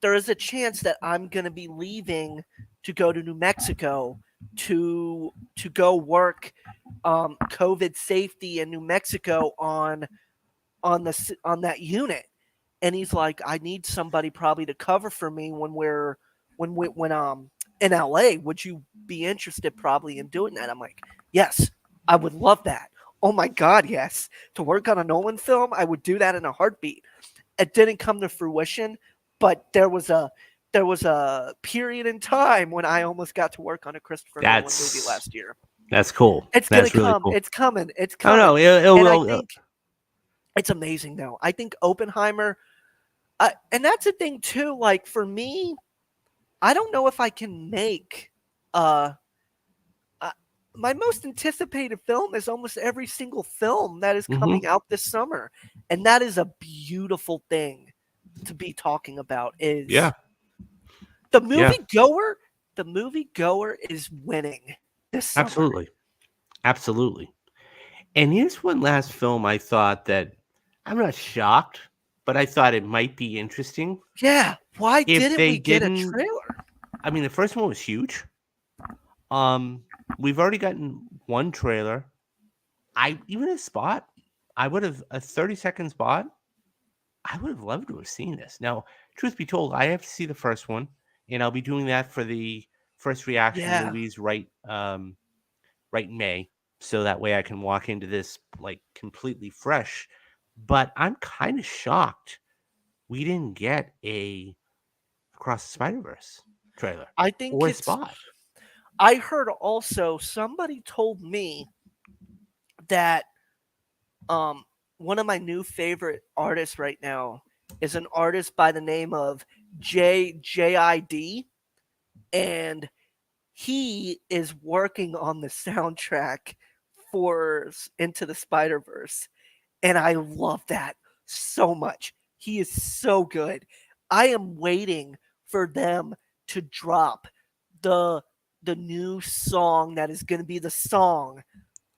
S2: There is a chance that I'm gonna be leaving to go to New Mexico to go work COVID safety in New Mexico on that unit. And he's like, I need somebody probably to cover for me when in LA. Would you be interested probably in doing that? I'm like, yes, I would love that. Oh my God, yes. To work on a Nolan film, I would do that in a heartbeat. It didn't come to fruition, but there was a period in time when I almost got to work on a Christopher Nolan movie last year.
S1: That's cool.
S2: It's gonna
S1: That's really
S2: come.
S1: cool.
S2: It's coming. It's
S1: Oh
S2: coming.
S1: no,
S2: And I
S1: it'll
S2: think it's amazing though. I think Oppenheimer, and that's the thing too. Like for me, I don't know if I can make my most anticipated film is almost every single film that is coming out this summer, and that is a beautiful thing to be talking about. Is the moviegoer? The moviegoer is winning this summer.
S1: Absolutely. And here's one last film I thought that I'm not shocked, but I thought it might be interesting.
S2: Yeah, why didn't
S1: they
S2: we get a
S1: didn't-
S2: trailer?
S1: I mean, the first one was huge. We've already gotten one trailer. Even a spot. I would have a 30-second spot. I would have loved to have seen this. Now, truth be told, I have to see the first one, and I'll be doing that for the first reaction movies right in May, so that way I can walk into this like completely fresh. But I'm kind of shocked we didn't get a Across the Spider-Verse trailer
S2: I think
S1: or a
S2: it's
S1: spot.
S2: I heard also somebody told me that one of my new favorite artists right now is an artist by the name of JID, and he is working on the soundtrack for Into the Spider-Verse, and I love that so much. He is so good. I am waiting for them to drop the new song that is going to be the song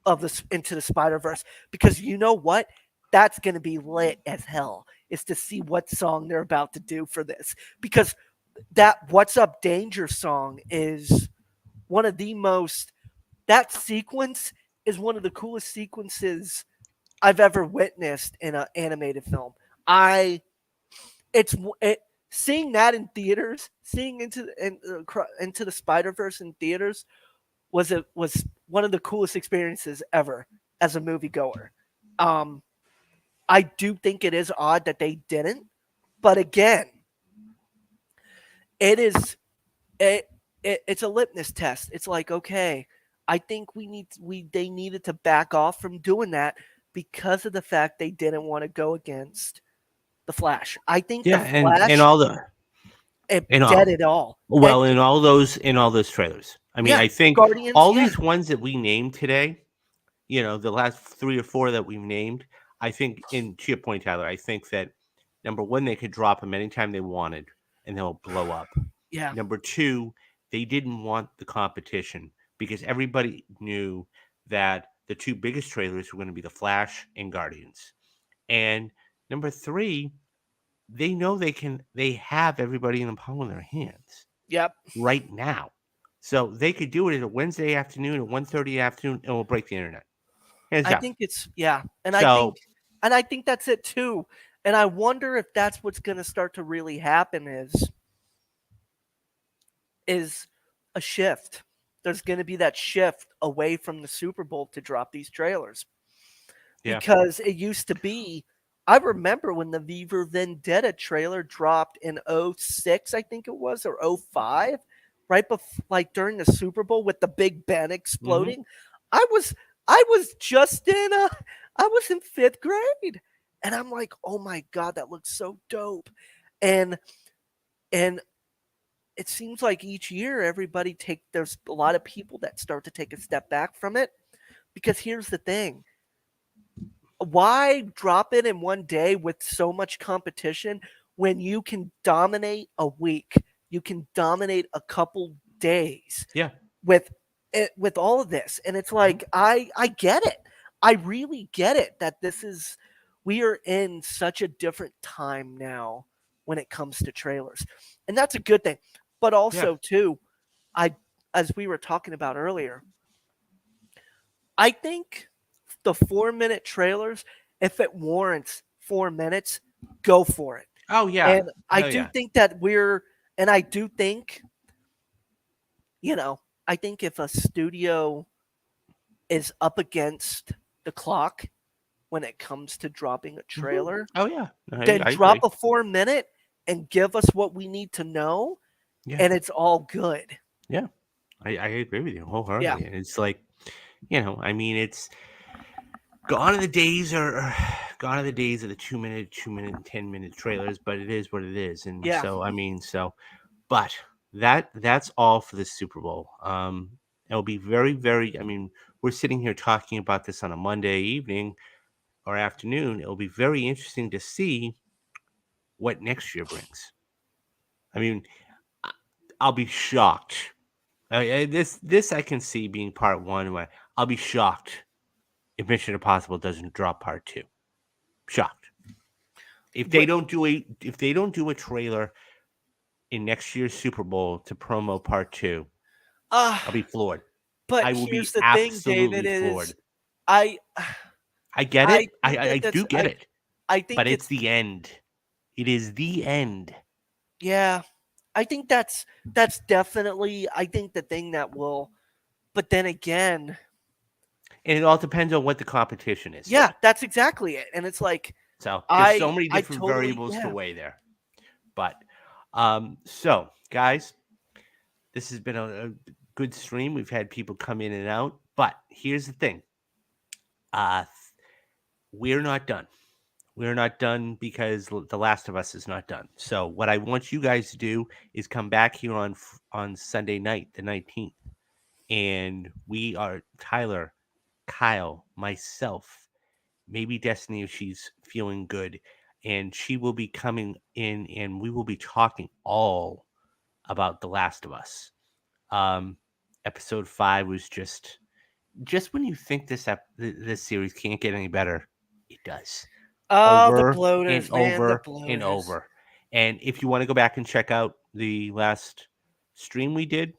S2: of the Into the Spider-Verse, because you know what? That's going to be lit as hell, is to see what song they're about to do for this, because that What's Up Danger song is one of the most, that sequence is one of the coolest sequences I've ever witnessed in an animated film. seeing that in theaters, seeing into the Spider-Verse in theaters was one of the coolest experiences ever as a moviegoer. Um, I do think it is odd that they didn't, but again, it is it, it's a litmus test. It's like, okay, I think they needed to back off from doing that because of the fact they didn't want to go against the Flash. I think the
S1: Yeah, and
S2: Flash
S1: all the
S2: it
S1: and
S2: did
S1: all
S2: it all. And
S1: well in all those trailers. I mean,
S2: yeah,
S1: I think
S2: Guardians,
S1: all
S2: yeah,
S1: these ones that we named today, the last 3 or 4 that we've named, I think, to your point, Tyler, I think that number one, they could drop them anytime they wanted, and they'll blow up.
S2: yeah,
S1: Number two, they didn't want the competition because everybody knew that the 2 biggest trailers were going to be The Flash and Guardians. And number three, they know they have everybody in the palm of their hands
S2: yep.
S1: right now. So they could do it at a Wednesday afternoon at 1:30 afternoon, and we'll break the internet. Hands
S2: I
S1: down.
S2: think it's yeah,
S1: So
S2: and I think that's it too. And I wonder if that's what's going to start to really happen is a shift. There's going to be that shift away from the Super Bowl to drop these trailers.
S1: yeah.
S2: Because it used to be, I remember when the V for Vendetta trailer dropped in '06, I think it was, or '05, right before, like during the Super Bowl with the Big Ben exploding. I was I was just in I was in 5th grade, and I'm like, oh my god, that looks so dope, and and it seems like each year there's a lot of people that start to take a step back from it, because here's the thing, why drop it in one day with so much competition when you can dominate a week, you can dominate a couple days
S1: Yeah.
S2: with with all of this? And it's like, I get it, I really get it, that we are in such a different time now when it comes to trailers, and that's a good thing. But
S1: Yeah.
S2: also too, I as we were talking about earlier, I think the 4-minute trailers, if it warrants 4 minutes, go for it.
S1: Oh yeah.
S2: And I
S1: Hell
S2: do
S1: yeah.
S2: think that and I do think, I think if a studio is up against the clock when it comes to dropping a trailer,
S1: Oh yeah.
S2: then
S1: I
S2: drop
S1: agree.
S2: a 4 minute and give us what we need to know,
S1: Yeah.
S2: and it's all good.
S1: Yeah. I agree with you
S2: Yeah.
S1: wholeheartedly. And it's like, I mean, it's gone are the days are gone are the days of the 2-minute, 2-minute, and 10-minute trailers, but it is what it is. And
S2: Yeah.
S1: so I mean, but that's all for the Super Bowl. It'll be very, very, I mean, we're sitting here talking about this on a Monday evening or afternoon. It'll be very interesting to see what next year brings. I mean, I- I'll be shocked. This I can see being part one. Where I'll be shocked if Mission Impossible doesn't drop part two. Shocked if they
S2: But
S1: don't do a trailer in next year's Super Bowl to promo part two.
S2: uh
S1: I'll be floored.
S2: but
S1: I will be
S2: here's the thing, David,
S1: absolutely
S2: is
S1: floored.
S2: I
S1: I get
S2: I
S1: it.
S2: think
S1: I
S2: that that's
S1: do get it.
S2: I
S1: But
S2: think
S1: it's
S2: it's
S1: the end. It is the end.
S2: yeah. I think that's definitely, I think, the thing that will, but then again,
S1: And it all depends on what the competition is.
S2: yeah, that's exactly it. And it's like,
S1: So there's so
S2: I
S1: many
S2: I
S1: different
S2: totally,
S1: variables to
S2: yeah.
S1: weigh there. But so guys, this has been a good stream. We've had people come in and out. But here's the thing. Uh we're not done. We're not done because The Last of Us is not done. So what I want you guys to do is come back here on Sunday night, the 19th. And we are Tyler, Kyle, myself, maybe Destiny if she's feeling good, and she will be coming in and we will be talking all about The Last of Us. Um episode 5 was just when you think this series can't get any better, it does.
S2: Oh, the
S1: Over and
S2: bloaters, man, the
S1: over and
S2: bloaters.
S1: over. And if you want to go back and check out the last stream we did,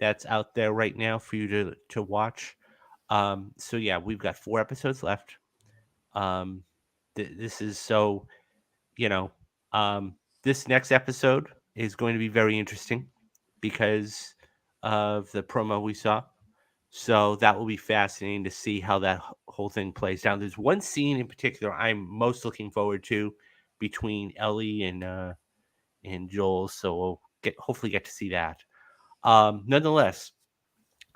S1: that's out there right now for you to watch. So yeah, we've got 4 episodes left. This is so, you know, um, this next episode is going to be very interesting because of the promo we saw. So that will be fascinating to see how that whole thing plays down. There's one scene in particular I'm most looking forward to between Ellie and Joel. So we'll hopefully get to see that. Nonetheless,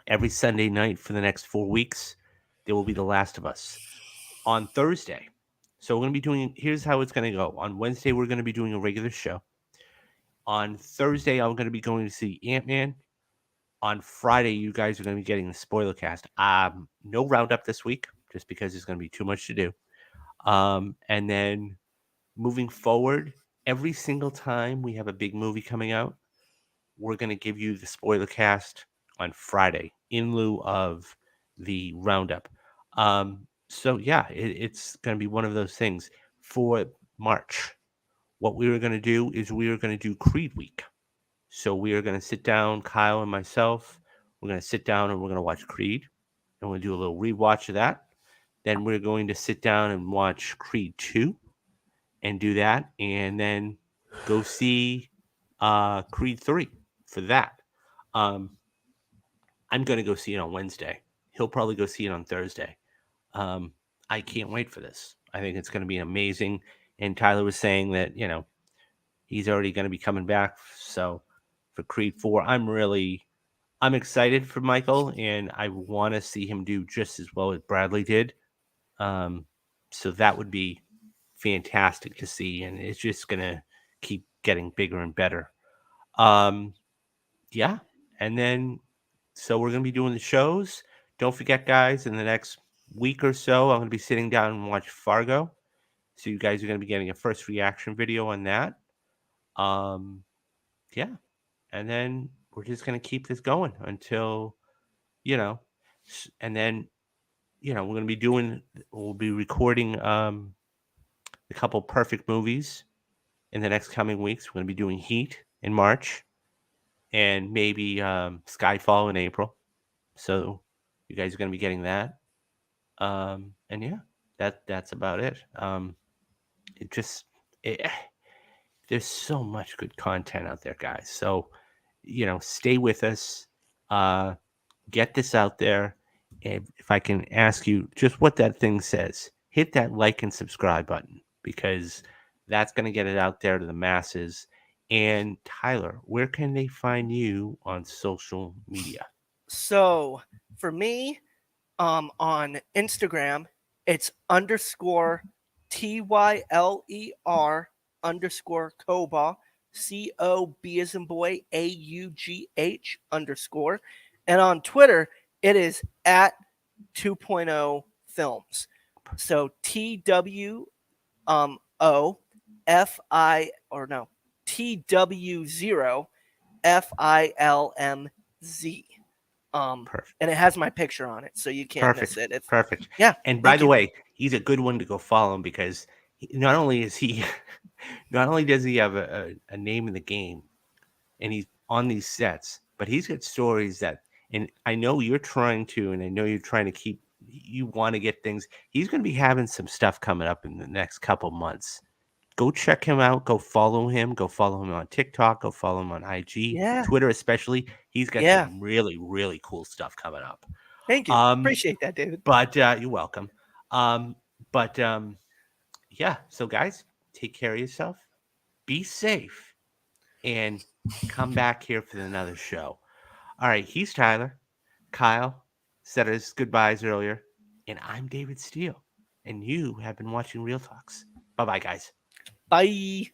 S1: every Sunday night for the next 4 weeks, there will be The Last of Us. On Thursday, so we're going to be doing, here's how it's going to go. On Wednesday, we're going to be doing a regular show. On Thursday, I'm going to be going to see Ant-Man. On Friday, you guys are going to be getting the spoiler cast. No roundup this week, just because there's going to be too much to do. And then moving forward, every single time we have a big movie coming out, we're going to give you the spoiler cast on Friday in lieu of the roundup. So yeah, it's going to be one of those things. For March, what we were going to do is we were going to do Creed Week. So we are going to sit down, Kyle and myself. We're going to sit down and we're going to watch Creed, and we'll do a little rewatch of that. Then we're going to sit down and watch Creed 2 and do that, and then go see Creed 3 for that. I'm going to go see it on Wednesday. He'll probably go see it on Thursday. I can't wait for this. I think it's going to be amazing. And Tyler was saying that, he's already going to be coming back. So for Creed 4, I'm excited for Michael, and I want to see him do just as well as Bradley did. So that would be fantastic to see, and it's just going to keep getting bigger and better. Yeah. And then, so we're going to be doing the shows. Don't forget, guys, in the next week or so, I'm going to be sitting down and watch Fargo. So you guys are going to be getting a first reaction video on that. Yeah. And then we're just going to keep this going until, and then, we'll be recording a couple perfect movies in the next coming weeks. We're going to be doing Heat in March and maybe Skyfall in April. So you guys are going to be getting that. And yeah, that's about it. There's so much good content out there, guys. So, stay with us. Get this out there. And if I can ask you just what that thing says, hit that like and subscribe button, because that's going to get it out there to the masses. And Tyler, where can they find you on social media?
S2: So for me, on Instagram, it's _TYLER _Koba, COB as in boy, AUGH _. And on Twitter, it is at 2.0 Films. So TWO TW0 FILMZ.
S1: Perfect.
S2: And it has my picture on it, so you can't miss it.
S1: Perfect.
S2: Yeah.
S1: And by
S2: thank
S1: the
S2: you.
S1: way, he's a good one to go follow him, because not only does he have a name in the game, and he's on these sets, but he's got stories that, and I know you're trying to, and I know you're trying to you want to get things. He's going to be having some stuff coming up in the next couple months. Go check him out. Go follow him. Go follow him on TikTok. Go follow him on IG,
S2: Yeah.
S1: Twitter especially. He's got some really, really cool stuff coming up.
S2: Thank you. Appreciate that, David.
S1: But you're welcome. Yeah. So guys, take care of yourself. Be safe, and come back here for another show. All right. He's Tyler. Kyle said his goodbyes earlier, and I'm David Steele, and you have been watching Real Talks. Bye-bye, guys.
S2: Bye.